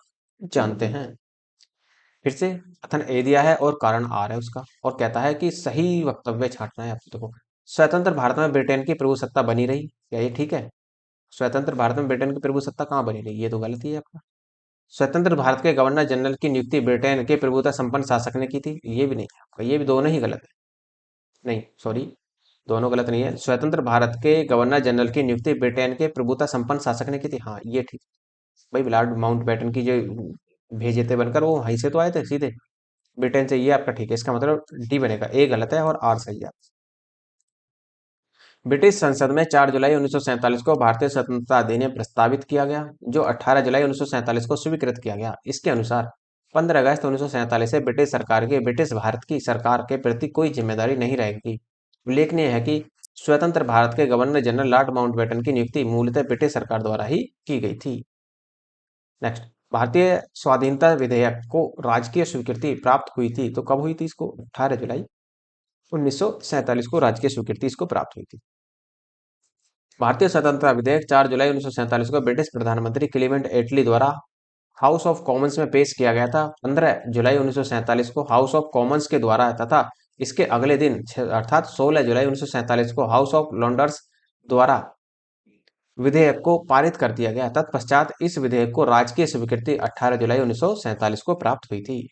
जानते हैं। फिर से कथन ए दिया है और कारण आर है उसका, और कहता है कि सही वक्तव्य छांटना है आपको। देखो, स्वतंत्र भारत में ब्रिटेन की प्रभुसत्ता बनी रही, क्या ये ठीक है? स्वतंत्र भारत में ब्रिटेन की प्रभुसत्ता कहाँ बनी रही? ये तो गलत ही है आपका। स्वतंत्र भारत के गवर्नर जनरल की नियुक्ति ब्रिटेन के प्रभुता संपन्न शासक ने की थी, ये भी नहीं है आपका, ये भी दोनों ही गलत है। नहीं, सॉरी, दोनों गलत नहीं है। स्वतंत्र भारत के गवर्नर जनरल की नियुक्ति ब्रिटेन के प्रभुता संपन्न शासक ने की थी, हाँ ये ठीक। भाई लॉर्ड माउंटबेटन की जो भेजे थे बनकर, वो वहीं से तो आए थे सीधे, ब्रिटेन से। ये आपका ठीक है, इसका मतलब डी बनेगा, ए गलत है और आर सही है। ब्रिटिश संसद में 4 जुलाई 1947 को भारतीय स्वतंत्रता अधिनियम प्रस्तावित किया गया, जो 18 जुलाई 1947 को स्वीकृत किया गया। इसके अनुसार 15 अगस्त 1947 से ब्रिटिश सरकार के ब्रिटिश भारत की सरकार के प्रति कोई जिम्मेदारी नहीं रहेगी। उल्लेखनीय है कि स्वतंत्र भारत के गवर्नर जनरल लॉर्ड माउंटबेटन की नियुक्ति मूलतः ब्रिटिश सरकार द्वारा ही की गई थी। नेक्स्ट, भारतीय स्वाधीनता विधेयक को राजकीय स्वीकृति प्राप्त हुई थी, तो कब हुई थी इसको? 18 जुलाई 1947 को राजकीय स्वीकृति इसको प्राप्त हुई थी। भारतीय स्वतंत्रता विधेयक 4 जुलाई 1947 को ब्रिटिश प्रधानमंत्री क्लीमेंट एटली द्वारा हाउस ऑफ कॉमन्स में पेश किया गया था। 15 जुलाई 1947 को हाउस ऑफ कॉमन्स के द्वारा तथा इसके अगले दिन अर्थात 16 जुलाई 1947 को हाउस ऑफ लॉर्ड्स द्वारा विधेयक को पारित कर दिया गया। तत्पश्चात इस विधेयक को राजकीय स्वीकृति 18 जुलाई 1947 को प्राप्त हुई थी।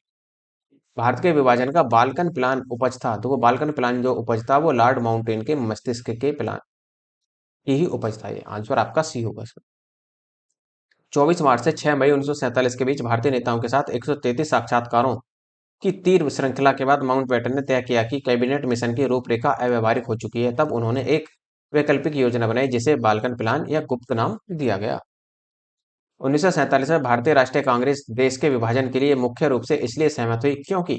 भारत के विभाजन का बाल्कन प्लान उपज था, तो वो बाल्कन प्लान जो उपज था वो लॉर्ड माउंटेन के मस्तिष्क के प्लान की ही उपज था। ये आंसर आपका सी होगा इसमें। 24 मार्च से 6 मई 1947 के बीच भारतीय नेताओं के साथ 133 साक्षात्कारों की तीव्र श्रृंखला के बाद माउंटबेटन ने तय किया कि कैबिनेट मिशन की रूपरेखा अव्यवहारिक हो चुकी है। तब उन्होंने एक वैकल्पिक योजना बनाई, जिसे बाल्कन प्लान या गुप्त नाम दिया गया। 1947 में भारतीय राष्ट्रीय कांग्रेस देश के विभाजन के लिए मुख्य रूप से इसलिए सहमत हुई क्योंकि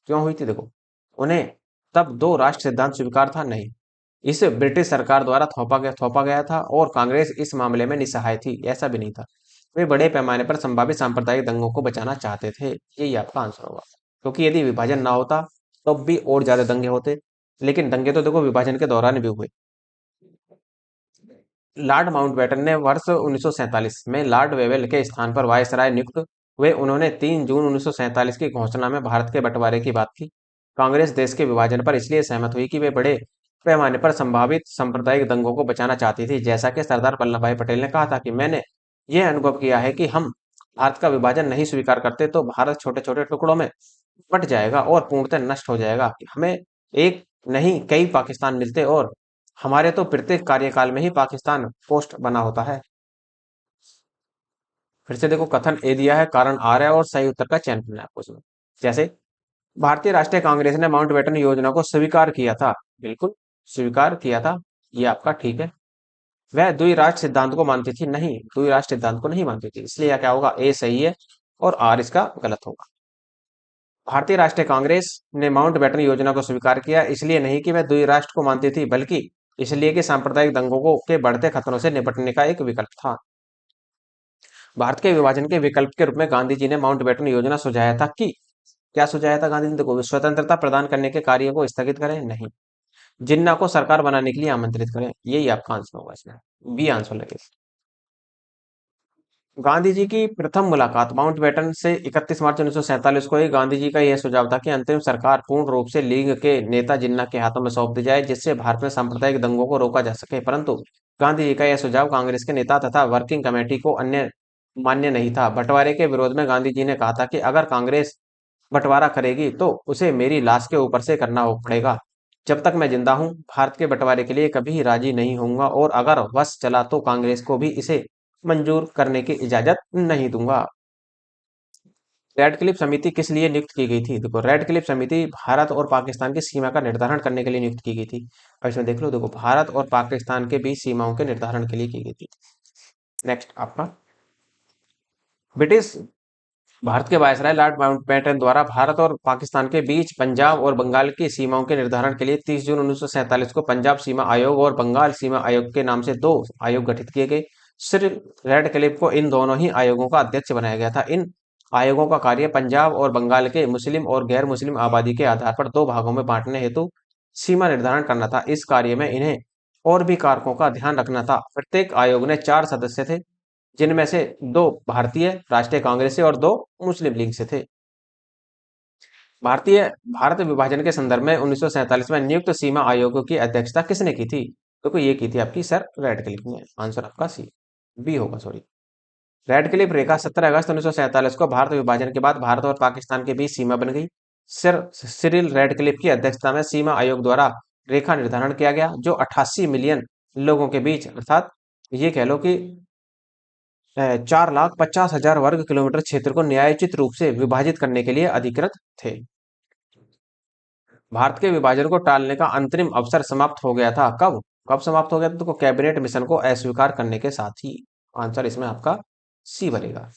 क्यों हुई थी? देखो, उन्हें तब दो राष्ट्र सिद्धांत स्वीकार था नहीं, इसे ब्रिटिश सरकार द्वारा थोपा गया था, और कांग्रेस इस मामले में निस्सहाय थी, ऐसा भी नहीं था। वे बड़े पैमाने पर संभावित सांप्रदायिक दंगों को बचाना चाहते थे। यही आपका आंसर होगा, क्योंकि यदि विभाजन ना होता तब भी और ज्यादा दंगे होते, लेकिन दंगे तो देखो विभाजन के दौरान भी हुए। लॉर्ड माउंटबेटन ने वर्ष 1947 में लॉर्ड वेवेल के स्थान पर वायसराय नियुक्त हुए। उन्होंने 3 जून 1947 की घोषणा में भारत के बंटवारे की बात की। कांग्रेस देश के विभाजन पर इसलिए सहमत हुई कि वे बड़े पैमाने पर संभावित सांप्रदायिक दंगों को बचाना चाहती थी। जैसा कि सरदार वल्लभ भाई पटेल ने कहा था कि मैंने यह अनुभव किया है कि हम भारत का विभाजन नहीं स्वीकार करते तो भारत छोटे छोटे टुकड़ों में बट जाएगा और पूर्णतः नष्ट हो जाएगा। हमें एक नहीं कई पाकिस्तान मिलते, और हमारे तो प्रत्येक कार्यकाल में ही पाकिस्तान पोस्ट बना होता है। फिर से देखो, कथन ए दिया है, कारण आर है, और सही उत्तर का चयन करना है आपको इसमें। जैसे भारतीय राष्ट्रीय कांग्रेस ने माउंटबेटन योजना को स्वीकार किया था, बिल्कुल स्वीकार किया था, ये आपका ठीक है। वह द्विराष्ट्र सिद्धांत को मानती थी, नहीं द्विराष्ट्र सिद्धांत को नहीं मानती थी, इसलिए यह क्या होगा? ए सही है और आर इसका गलत होगा। भारतीय राष्ट्रीय कांग्रेस ने माउंटबेटन योजना को स्वीकार किया, इसलिए नहीं कि वह द्विराष्ट्र को मानती थी, बल्कि इसलिए कि सांप्रदायिक दंगों को के बढ़ते खतरों से निपटने का एक विकल्प था। भारत के विभाजन के विकल्प के रूप में गांधी जी ने माउंटबेटन योजना सुझाया था कि क्या सुझाया था गांधी जी ने? देखो, स्वतंत्रता प्रदान करने के कार्यों को स्थगित करें, नहीं जिन्ना को सरकार बनाने के लिए आमंत्रित करें। यही आपका आंसर होगा इसमें, बी आंसर लगे। गांधी जी की प्रथम मुलाकात माउंटबेटन से 31 मार्च 1947 को ही गांधी जी का यह सुझाव था कि अंतरिम सरकार पूर्ण रूप से लीग के नेता जिन्ना के हाथों में सौंप दी जाए, जिससे भारत में सांप्रदायिक दंगों को रोका जा सके। परंतु गांधी जी का यह सुझाव कांग्रेस के नेता तथा वर्किंग कमेटी को अन्य मान्य नहीं था। बंटवारे के विरोध में गांधी जी ने कहा था कि अगर कांग्रेस बंटवारा करेगी तो उसे मेरी लाश के ऊपर से करना हो पड़ेगा। जब तक मैं जिंदा हूं, भारत के बंटवारे के लिए कभी राजी नहीं होऊंगा, और अगर वश चला तो कांग्रेस को भी इसे मंजूर करने की इजाजत नहीं दूंगा। रेड क्लिफ समिति किस लिए नियुक्त की गई थी? देखो, रेड क्लिफ समिति भारत और पाकिस्तान की सीमा का निर्धारण करने के लिए नियुक्त की गई थी। और इसमें देख लो, देखो भारत और पाकिस्तान के बीच सीमाओं के निर्धारण के लिए की गई थी। नेक्स्ट आपका, ब्रिटिश भारत के वायसराय लॉर्ड माउंटबेटन द्वारा भारत और पाकिस्तान के बीच पंजाब और बंगाल की सीमाओं के निर्धारण के लिए 30 जून 1947 को पंजाब सीमा आयोग और बंगाल सीमा आयोग के नाम से दो आयोग गठित किए गए। श्री रेडक्लिफ को इन दोनों ही आयोगों का अध्यक्ष बनाया गया था। इन आयोगों का कार्य पंजाब और बंगाल के मुस्लिम और गैर मुस्लिम आबादी के आधार पर दो भागों में बांटने हेतु सीमा निर्धारण करना था। इस कार्य में इन्हें और भी कारकों का ध्यान रखना था। प्रत्येक आयोग ने 4 सदस्य थे, जिनमें से 2 भारतीय राष्ट्रीय कांग्रेस से और 2 मुस्लिम लीग से थे। भारतीय भारत विभाजन के संदर्भ में 1947 में नियुक्त सीमा आयोगों की अध्यक्षता किसने की थी? तो ये की थी आपकी सर रेडक्लिफ ने। आंसर आपका सी बी होगा, सॉरी। रेडक्लिफ रेखा 17 अगस्त 1947 को भारत विभाजन के बाद भारत और पाकिस्तान के बीच सीमा बन गई। सर सिरिल रेडक्लिफ की अध्यक्षता में सीमा आयोग द्वारा रेखा निर्धारण किया गया, जो 88 मिलियन लोगों के बीच, अर्थात ये कह लो कि 4,50,000 वर्ग किलोमीटर क्षेत्र को न्यायोचित रूप से विभाजित करने के लिए अधिकृत थे। भारत के विभाजन को टालने का अंतरिम अवसर समाप्त हो गया था। कब कब समाप्त हो गया था? तो कैबिनेट मिशन को अस्वीकार करने के साथ ही। आंसर इसमें आपका सी बनेगा।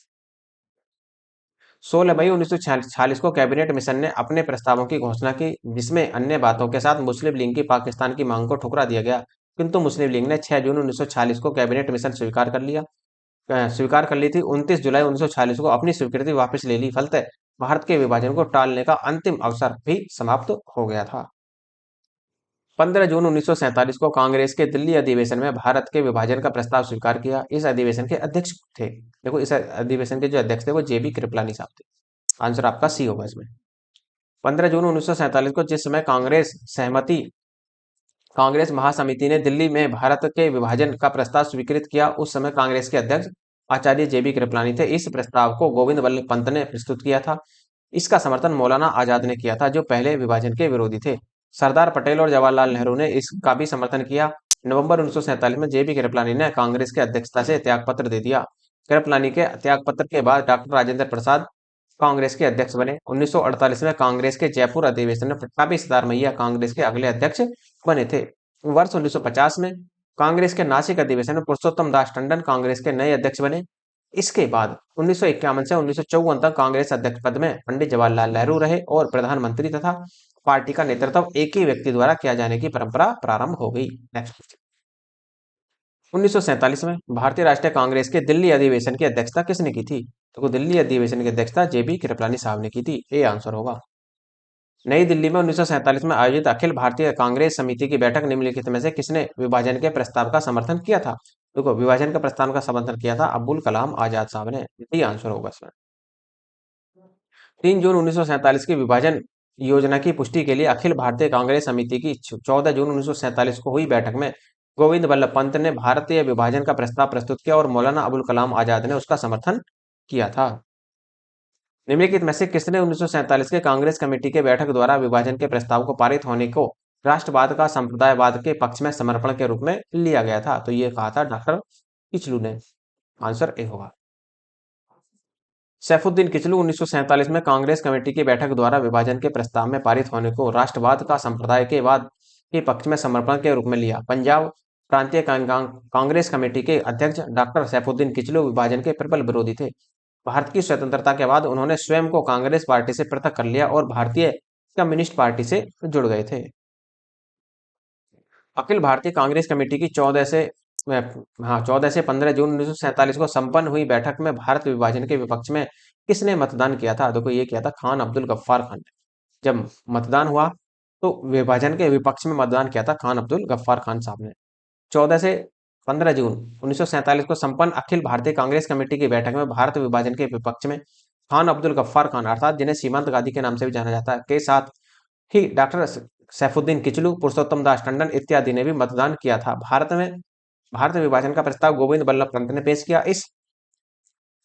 16 मई 1946 को कैबिनेट मिशन ने अपने प्रस्तावों की घोषणा की, जिसमें अन्य बातों के साथ मुस्लिम लीग की पाकिस्तान की मांग को ठुकरा दिया गया, किंतु मुस्लिम लीग ने 6 जून 1946 को कैबिनेट मिशन स्वीकार कर ली थी। 29 जुलाई 1946 को अपनी स्वीकृति वापस ले ली। फलतः भारत के विभाजन को टालने का अंतिम अवसर भी समाप्त हो गया था। 15 जून 1947 को कांग्रेस के दिल्ली अधिवेशन में भारत के विभाजन का प्रस्ताव स्वीकार किया। इस अधिवेशन के अध्यक्ष थे, देखो इस अधिवेशन के जो अध्यक्ष थे वो जेबी कृपलानी साहब थे। आंसर आपका सी होगा इसमें। 15 जून 1947 को जिस समय कांग्रेस महासमिति ने दिल्ली में भारत के विभाजन का प्रस्ताव स्वीकृत किया, उस समय कांग्रेस के अध्यक्ष आचार्य जेबी कृपलानी थे। इस प्रस्ताव को गोविंद वल्लभ पंत ने प्रस्तुत किया था। इसका समर्थन मौलाना आजाद ने किया था, जो पहले विभाजन के विरोधी थे। सरदार पटेल और जवाहरलाल नेहरू ने इसका भी समर्थन किया। नवंबर 1947 में जेबी कृपलानी ने कांग्रेस के अध्यक्षता से त्यागपत्र दे दिया। कृपलानी के त्यागपत्र के बाद डॉक्टर राजेंद्र प्रसाद कांग्रेस के अध्यक्ष बने। 1948 में कांग्रेस के जयपुर अधिवेशन में पट्टाभी सिद्धारमैया कांग्रेस के अगले अध्यक्ष बने थे। वर्ष 1950 में कांग्रेस के नासिक अधिवेशन में पुरुषोत्तम दास टंडन कांग्रेस के नए अध्यक्ष बने। इसके बाद 1951 से 1954 तक कांग्रेस अध्यक्ष पद में पंडित जवाहरलाल नेहरू रहे और प्रधानमंत्री तथा पार्टी का नेतृत्व एक ही व्यक्ति द्वारा किया जाने की परंपरा प्रारंभ हो गई। नेक्स्ट, 1947 में भारतीय राष्ट्रीय कांग्रेस के दिल्ली अधिवेशन की अध्यक्षता किसने की थी? तो दिल्ली अधिवेशन की अध्यक्षता जेबी कृपलानी साहब ने की थी। ए आंसर होगा। नई दिल्ली में 1947 में आयोजित अखिल भारतीय कांग्रेस समिति की बैठक निम्नलिखित में से किसने विभाजन के प्रस्ताव का समर्थन किया था? देखो विभाजन का प्रस्ताव का समर्थन किया था अब्दुल कलाम आजाद साहब ने। यही आंसर होगा इसमें। 3 जून 1947 की विभाजन योजना की पुष्टि के लिए अखिल भारतीय कांग्रेस समिति की 14 जून 1947 को हुई बैठक में गोविंद वल्लभ पंत ने भारतीय विभाजन का प्रस्ताव प्रस्तुत किया और मौलाना अबुल कलाम आजाद ने उसका समर्थन किया था। निम्नलिखित में से किसने 1947 के कांग्रेस कमेटी के बैठक द्वारा विभाजन के प्रस्ताव को पारित होने को राष्ट्रवाद का संप्रदायवाद के पक्ष में समर्पण के रूप में लिया गया था? तो ये कहा था डॉक्टर किचलू ने। आंसर ए होगा। सैफुद्दीन किचलू 1947 में कांग्रेस कमेटी की बैठक द्वारा विभाजन के प्रस्ताव में पारित होने को राष्ट्रवाद का संप्रदाय के वाद के पक्ष में समर्पण के रूप में लिया। पंजाब प्रांतीय कांग्रेस कमेटी के अध्यक्ष डॉक्टर सैफुद्दीन किचलू विभाजन के प्रबल विरोधी थे। भारत की स्वतंत्रता के बाद उन्होंने स्वयं को कांग्रेस पार्टी से पृथक कर लिया और भारतीय कम्युनिस्ट पार्टी से जुड़ गए थे। अखिल भारतीय कांग्रेस कमेटी की 14 से 15 जून 1947 को संपन्न हुई बैठक में भारत विभाजन के विपक्ष में किसने मतदान किया था? देखो ये किया था खान अब्दुल गफ्फार खान ने। जब मतदान हुआ तो विभाजन के विपक्ष में मतदान किया था खान अब्दुल गफ्फार खान साहब ने। 14 से 15 जून 1947 को संपन्न अखिल भारतीय कांग्रेस कमेटी की बैठक में भारत विभाजन के विपक्ष में खान अब्दुल गफ्फार खान, अर्थात जिन्हें सीमांत गांधी के नाम से भी जाना जाता है, के साथ ही डॉक्टर सैफुद्दीन किचलू, पुरुषोत्तम दास टंडन इत्यादि ने भी मतदान किया था। भारत विभाजन का प्रस्ताव गोविंद वल्लभ पंत ने पेश किया। इस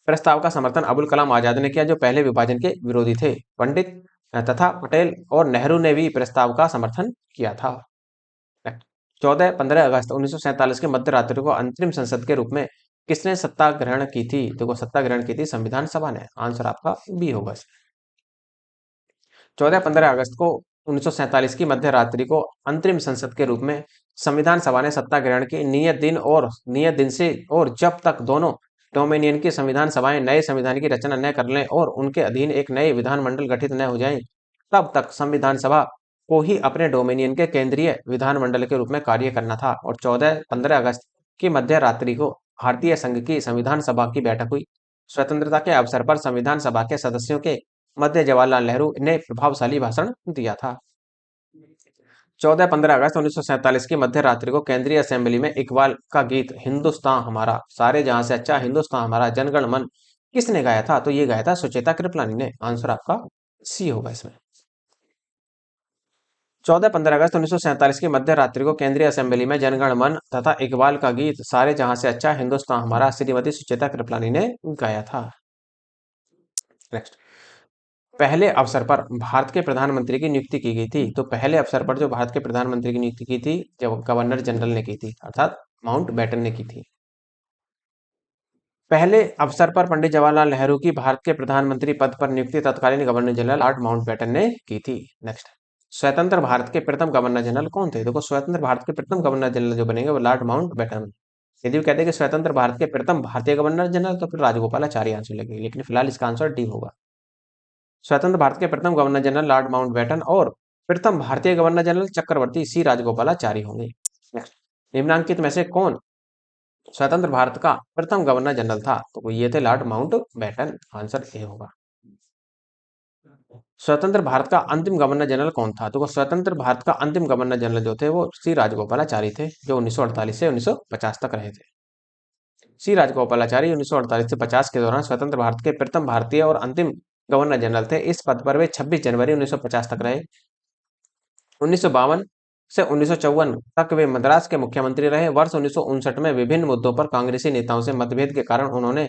प्रस्ताव का समर्थन अबुल कलाम आजाद ने किया, जो पहले विभाजन के विरोधी थे। पंडित तथा पटेल और नेहरू ने भी प्रस्ताव का समर्थन किया था। 14-15 अगस्त 1947 के मध्य रात्रि को अंतरिम संसद के रूप में किसने सत्ता ग्रहण की थी? देखो सत्ता ग्रहण की थी संविधान सभा ने। आंसर आपका बी होगा। 14-15 अगस्त को 1947 की मध्य रात्रि को अंतरिम संसद के रूप में संविधान सभा ने सत्ता ग्रहण की। नियत दिन से और जब तक दोनों डोमिनियन की संविधान सभाएं नए संविधान की रचना न कर लें और उनके अधीन एक नए विधानमंडल गठित न हो जाएं, तब तक संविधान सभा को ही अपने डोमिनियन के केंद्रीय विधानमंडल के रूप में कार्य करना था। और 14-15 अगस्त की मध्य रात्रि को भारतीय संघ की संविधान सभा की बैठक हुई। स्वतंत्रता के अवसर पर संविधान सभा के सदस्यों के मध्य जवाहरलाल नेहरू ने प्रभावशाली भाषण दिया था। 14-15 अगस्त 1947 की मध्य रात्रि को केंद्रीय असेंबली में इकबाल का गीत हिंदुस्तान हमारा सारे जहां से अच्छा हिंदुस्तान हमारा जनगण मन किसने गाया था? तो ये गाया था सुचेता कृपलानी ने। आंसर आपका सी होगा इसमें। 14-15 अगस्त 1947 की मध्य रात्रि को केंद्रीय असेंबली में जनगण मन तथा इकबाल का गीत सारे जहां से अच्छा हिंदुस्तान हमारा श्रीमती सुचेता कृपलानी ने गाया था। नेक्स्ट, पहले अवसर पर भारत के प्रधानमंत्री की नियुक्ति की गई थी। तो पहले अवसर पर जो भारत के प्रधानमंत्री की नियुक्ति की थी, जब गवर्नर जनरल ने की थी, अर्थात माउंट बैटन ने की थी। पहले अवसर पर पंडित जवाहरलाल नेहरू की भारत के प्रधानमंत्री पद पर नियुक्ति तत्कालीन गवर्नर जनरल लॉर्ड माउंटबेटन ने की थी। नेक्स्ट, स्वतंत्र भारत के प्रथम गवर्नर जनरल कौन थे? देखो, स्वतंत्र भारत के प्रथम गवर्नर जनरल जो बनेंगे वो लॉर्ड माउंटबेटन। यदि वो कहते हैं कि स्वतंत्र भारत के प्रथम भारतीय गवर्नर जनरल, तो फिर राजगोपालाचारी आंसर लगेगी, लेकिन फिलहाल इसका आंसर डी होगा। स्वतंत्र भारत के प्रथम गवर्नर जनरल लॉर्ड माउंटबेटन और प्रथम भारतीय गवर्नर जनरल चक्रवर्ती सी राजगोपालाचारी होंगे। नेक्स्ट, निम्नांकित में से कौन स्वतंत्र भारत का प्रथम गवर्नर जनरल था? तो ये थे लॉर्ड माउंटबेटन। आंसर ए होगा। स्वतंत्र भारत का अंतिम गवर्नर जनरल कौन था? तो स्वतंत्र भारत का अंतिम गवर्नर जनरल जो थे वो सी राजगोपालाचारी थे, जो 1948 से 1950 तक रहे थे। सी राजगोपालाचारी 1948 से 50 के दौरान स्वतंत्र भारत के प्रथम भारतीय और अंतिम गवर्नर जनरल थे। इस पद पर वे 26 जनवरी 1950 तक रहे। 1952 से 1954 तक वे मद्रास के मुख्यमंत्री रहे। वर्ष 1959 में विभिन्न मुद्दों पर कांग्रेसी नेताओं से मतभेद के कारण उन्होंने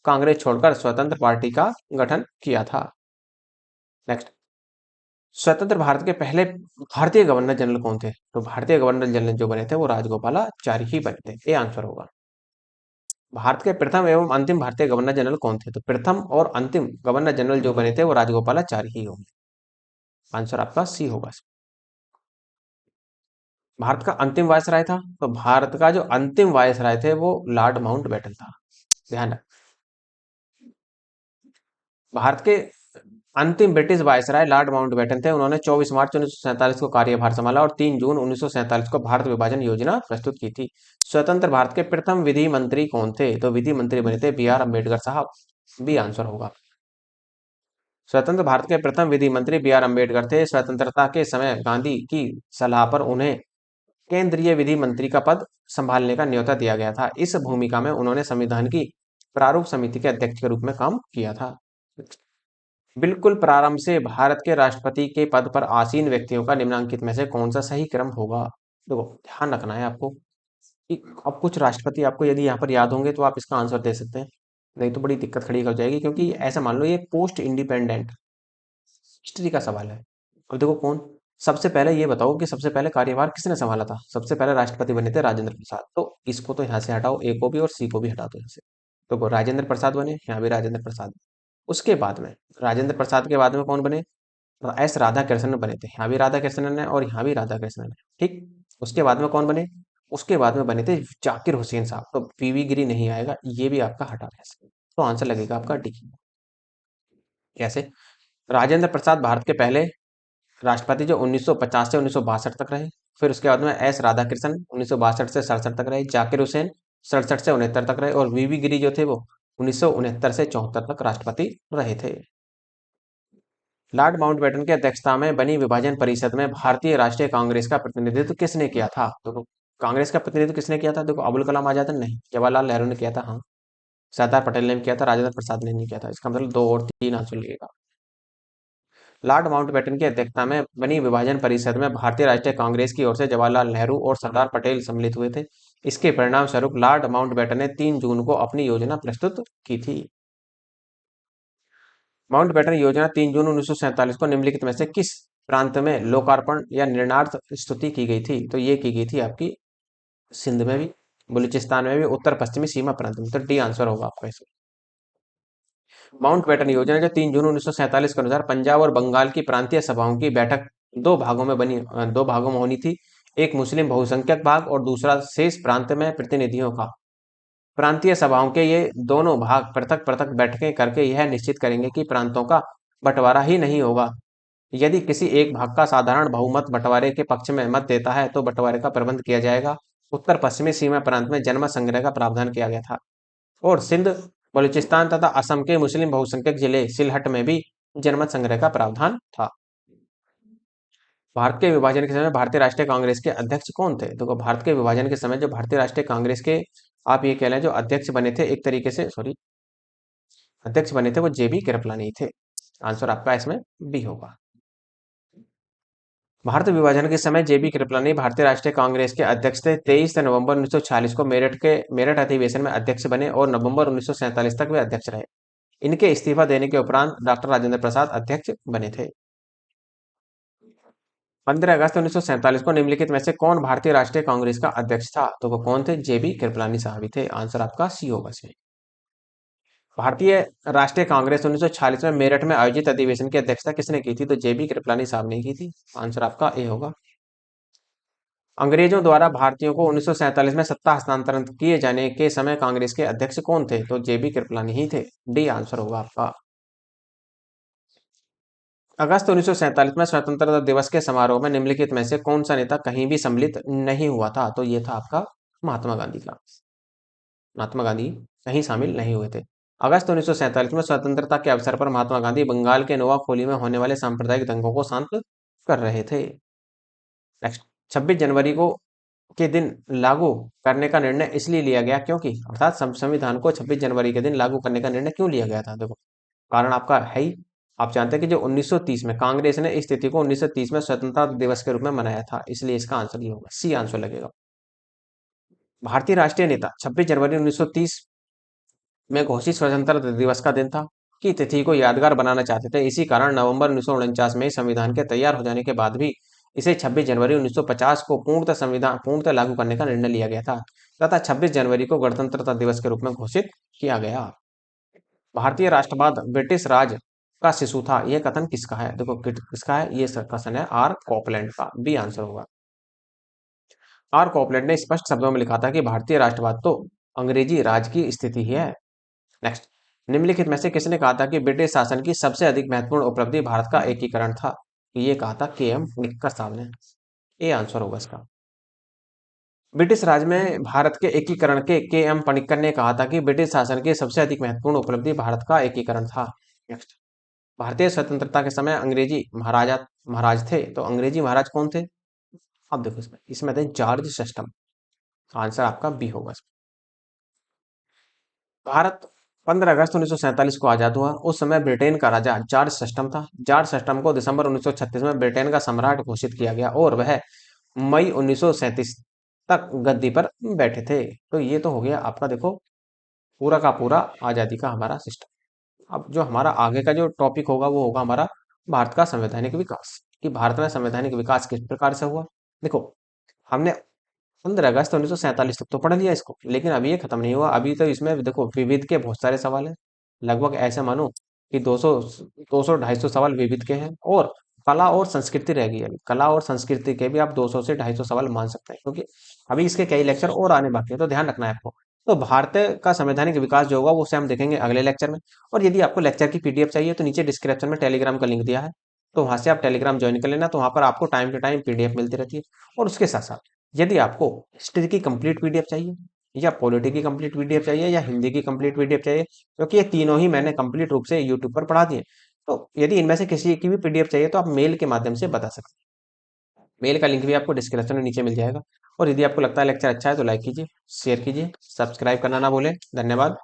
कांग्रेस छोड़कर स्वतंत्र पार्टी का गठन किया था। नेक्स्ट, स्वतंत्र भारत के पहले भारतीय गवर्नर जनरल कौन थे? तो भारतीय गवर्नर जनरल जो बने थे वो राजगोपालाचारी ही बने थे। ये आंसर होगा। भारत के प्रथम एवं अंतिम भारतीय गवर्नर जनरल कौन थे? तो प्रथम और अंतिम गवर्नर जनरल जो बने थे वो राजगोपालाचारी ही होंगे। आंसर आपका सी होगा। भारत का अंतिम वायसराय था, तो भारत का जो अंतिम वायसराय थे वो लॉर्ड माउंटबेटन था। ध्यान रख, भारत के अंतिम ब्रिटिश वायसराय लॉर्ड माउंटबेटन थे। उन्होंने 24 मार्च 1947 को कार्यभार संभाला और 3 जून 1947 को भारत विभाजन योजना प्रस्तुत की थी। स्वतंत्र भारत के प्रथम विधि मंत्री कौन थे? तो विधि मंत्री बने थे बी आर अम्बेडकर साहब। बी आंसर होगा। स्वतंत्र भारत के प्रथम विधि मंत्री बी आर अम्बेडकर थे। स्वतंत्रता के समय गांधी की सलाह पर उन्हें केंद्रीय विधि मंत्री का पद संभालने का न्योता दिया गया था। इस भूमिका में उन्होंने संविधान की प्रारूप समिति के अध्यक्ष के रूप में काम किया था। बिल्कुल प्रारंभ से भारत के राष्ट्रपति के पद पर आसीन व्यक्तियों का निम्नांकित में से कौन सा सही क्रम होगा? देखो, ध्यान रखना है आपको कि अब कुछ राष्ट्रपति आपको यदि यहाँ पर याद होंगे तो आप इसका आंसर दे सकते हैं, नहीं तो बड़ी दिक्कत खड़ी हो जाएगी, क्योंकि ऐसा मान लो ये पोस्ट इंडिपेंडेंट हिस्ट्री का सवाल है। अब देखो, कौन सबसे पहले ये बताओ कि सबसे पहले कार्यभार किसने संभाला था? सबसे पहले राष्ट्रपति बने थे राजेंद्र प्रसाद। तो इसको तो यहाँ से हटाओ, ए को भी और सी को भी हटा दो यहाँ से। तो राजेंद्र प्रसाद बने, यहाँ भी राजेंद्र प्रसाद। उसके बाद में राजेंद्र प्रसाद के बाद में कौन बने? एस राधा कृष्णन बने थे। यहाँ भी राधा कृष्णन है और यहाँ भी राधा कृष्णन है। ठीक, उसके बाद में कौन बने? उसके बाद में बने थे जाकिर हुसैन साहब। तो पीवी गिरी नहीं आएगा, ये भी आपका हटा है। तो आंसर लगेगा आपका डी। कैसे? राजेंद्र प्रसाद भारत के पहले राष्ट्रपति जो 1950 से 1962 तक रहे। फिर उसके बाद में एस राधाकृष्णन 1962 से 67 तक रहे। जाकिर हुसैन 67 से 69 तक रहे। और वीवी गिरी जो थे वो 1969 से 74 तक राष्ट्रपति रहे थे। लॉर्ड माउंटबेटन की अध्यक्षता में बनी विभाजन परिषद में भारतीय राष्ट्रीय कांग्रेस का प्रतिनिधित्व किसने किया था? तो कांग्रेस का प्रतिनिधित्व किसने किया था? देखो, अबुल कलाम आजाद ने नहीं, जवाहरलाल नेहरू ने किया था। हाँ, सरदार पटेल ने भी किया था, राजेंद्र प्रसाद ने नहीं किया था। इसका मतलब 2 और 3 आंसर लिखेगा। लॉर्ड माउंटबेटन की अध्यक्षता में बनी विभाजन परिषद में भारतीय राष्ट्रीय कांग्रेस की ओर से जवाहरलाल नेहरू और सरदार पटेल सम्मिलित हुए थे। इसके परिणाम स्वरूप लॉर्ड माउंटबेटन ने 3 जून को अपनी योजना प्रस्तुत की थी। माउंटबेटन योजना 3 जून 1947 को निम्नलिखित में से किस प्रांत में लोकार्पण या निर्णार्थ स्तुति की गई थी? तो ये की गई थी आपकी सिंध में भी, बलूचिस्तान में भी, उत्तर पश्चिमी सीमा प्रांत में। तो डी आंसर होगा आपका इसमें। माउंटबेटन योजना जो 3 जून 1947 के अनुसार पंजाब और बंगाल की प्रांतीय सभाओं की बैठक दो भागों में होनी थी। एक मुस्लिम बहुसंख्यक भाग और दूसरा शेष प्रांत में प्रतिनिधियों का। प्रांतीय सभाओं के ये दोनों भाग पृथक पृथक बैठकें करके यह निश्चित करेंगे कि प्रांतों का बंटवारा ही नहीं होगा। यदि किसी एक भाग का साधारण बहुमत बंटवारे के पक्ष में मत देता है तो बंटवारे का प्रबंध किया जाएगा। उत्तर पश्चिमी सीमा प्रांत में जनमत संग्रह का प्रावधान किया गया था। और सिंध, बलूचिस्तान तथा असम के मुस्लिम बहुसंख्यक जिले सिलहट में भी जनमत संग्रह का प्रावधान था। भारत के विभाजन के समय भारतीय राष्ट्रीय कांग्रेस के अध्यक्ष कौन थे? देखो, भारत के विभाजन के समय जो भारतीय राष्ट्रीय कांग्रेस के, आप ये कह लें, जो अध्यक्ष बने थे एक तरीके से, सॉरी, अध्यक्ष बने थे वो जेबी कृपलानी थे। आंसर आपका इसमें बी होगा। भारत विभाजन के समय जेबी कृपलानी भारतीय राष्ट्रीय कांग्रेस के अध्यक्ष थे। 23 नवंबर 1946 को मेरठ अधिवेशन में अध्यक्ष बने और नवंबर 1947 तक वे अध्यक्ष रहे। इनके इस्तीफा देने के उपरांत डॉक्टर राजेंद्र प्रसाद अध्यक्ष बने थे। 15 अगस्त 1947 को निम्नलिखित में से कौन भारतीय राष्ट्रीय कांग्रेस का अध्यक्ष था? तो वो कौन थे? जेबी कृपलानी साहब ही थे। आंसर आपका सी होगा इसमें। भारतीय राष्ट्रीय कांग्रेस 1946 में मेरठ में आयोजित अधिवेशन की अध्यक्षता किसने की थी? तो जेबी कृपलानी साहब ने की थी। आंसर आपका ए होगा। अंग्रेजों द्वारा भारतीयों को 1947 में सत्ता हस्तांतरण किए जाने के समय कांग्रेस के अध्यक्ष कौन थे? तो जेबी कृपलानी ही थे। डी आंसर होगा आपका। अगस्त 1947 में स्वतंत्रता दिवस के समारोह में निम्नलिखित में से कौन सा नेता कहीं भी सम्मिलित नहीं हुआ था? तो ये था आपका महात्मा गांधी का। महात्मा गांधी कहीं शामिल नहीं हुए थे। अगस्त 1947 में स्वतंत्रता के अवसर पर महात्मा गांधी बंगाल के नोआखोली में होने वाले सांप्रदायिक दंगों को शांत कर रहे थे। नेक्स्ट, 26 जनवरी को के दिन लागू करने का निर्णय इसलिए लिया गया क्योंकि, अर्थात संविधान को 26 जनवरी के दिन लागू करने का निर्णय क्यों लिया गया था? देखो, कारण आपका है ही, आप जानते हैं कि जो 1930 में कांग्रेस ने इस तिथि को 1930 में स्वतंत्रता दिवस के रूप में मनाया था, इसलिए इसका आंसर ये होगा, सी आंसर लगेगा। भारतीय राष्ट्रीय नेता 26 जनवरी 1930 में घोषित स्वतंत्रता दिवस का दिन था कि तिथि को यादगार बनाना चाहते थे। इसी कारण नवंबर 1949 में संविधान के तैयार हो जाने के बाद भी इसे 26 जनवरी 1950 को पूर्णतः लागू करने का निर्णय लिया गया था तथा 26 जनवरी को गणतंत्रता दिवस के रूप में घोषित किया गया। भारतीय राष्ट्रवाद ब्रिटिश राज का शिशु था, यह कथन किसका है? देखो, किसका है ये कथन है? आर कॉपलैंड का। बी आंसर होगा। आर कॉपलैंड ने स्पष्ट शब्दों में लिखा था कि भारतीय राष्ट्रवाद तो अंग्रेजी राज की स्थिति ही है। नेक्स्ट, निम्नलिखित में से किसने कहा था कि ब्रिटिश शासन की सबसे अधिक महत्वपूर्ण उपलब्धि भारत का एकीकरण था? ये कहा था के एम पनिक्कर साहब ने। ए आंसर होगा इसका। ब्रिटिश राज में भारत के एकीकरण के एम पनिक्कर ने कहा था कि ब्रिटिश शासन की सबसे अधिक महत्वपूर्ण उपलब्धि भारत का एकीकरण था। नेक्स्ट, भारतीय स्वतंत्रता के समय अंग्रेजी महाराज थे, तो अंग्रेजी महाराज कौन थे? अब देखो, इसमें इसमें थे जॉर्ज सस्टम। आंसर आपका बी होगा। भारत 15 अगस्त 1947 को आजाद हुआ। उस समय ब्रिटेन का राजा जॉर्ज सस्टम था। जॉर्ज सस्टम को दिसंबर 1936 में ब्रिटेन का सम्राट घोषित किया गया और वह मई 1937 तक गद्दी पर बैठे थे। तो ये तो हो गया आपका, देखो, पूरा का पूरा आजादी का हमारा सिस्टम। अब जो हमारा आगे का जो टॉपिक होगा वो होगा हमारा भारत का संवैधानिक विकास, कि भारत में संवैधानिक विकास किस प्रकार से हुआ। देखो, हमने 15 अगस्त 1947 तक तो पढ़ लिया इसको, लेकिन अभी ये खत्म नहीं हुआ। अभी तो इसमें देखो विविध के बहुत सारे सवाल हैं। लगभग ऐसे मानो कि 200 250 सवाल विविध के हैं, और कला और संस्कृति रह गई है। अभी कला और संस्कृति के भी आप 200 से 250 सवाल मान सकते हैं, क्योंकि अभी इसके कई लेक्चर और आने बाकी है, तो ध्यान रखना है आपको। तो भारत का संवैधानिक विकास जो होगा वो उसे हम देखेंगे अगले लेक्चर में। और यदि आपको लेक्चर की पीडीएफ चाहिए तो नीचे डिस्क्रिप्शन में टेलीग्राम का लिंक दिया है, तो वहां से आप टेलीग्राम ज्वाइन कर लेना। तो वहां पर आपको टाइम टू टाइम पीडीएफ मिलती रहती है। और उसके साथ साथ यदि आपको हिस्ट्री की कंप्लीट पीडीएफ चाहिए, या पॉलिटी की कंप्लीट पीडीएफ चाहिए, या हिंदी की कंप्लीट पीडीएफ चाहिए, क्योंकि ये तीनों ही मैंने कंप्लीट रूप से यूट्यूब पर पढ़ा दिए, तो यदि इनमें से किसी की भी पीडीएफ चाहिए तो आप मेल के माध्यम से बता सकते हैं। मेल का लिंक भी आपको डिस्क्रिप्शन में नीचे मिल जाएगा। और यदि आपको लगता है लेक्चर अच्छा है तो लाइक कीजिए, शेयर कीजिए, सब्सक्राइब करना ना भूलें। धन्यवाद।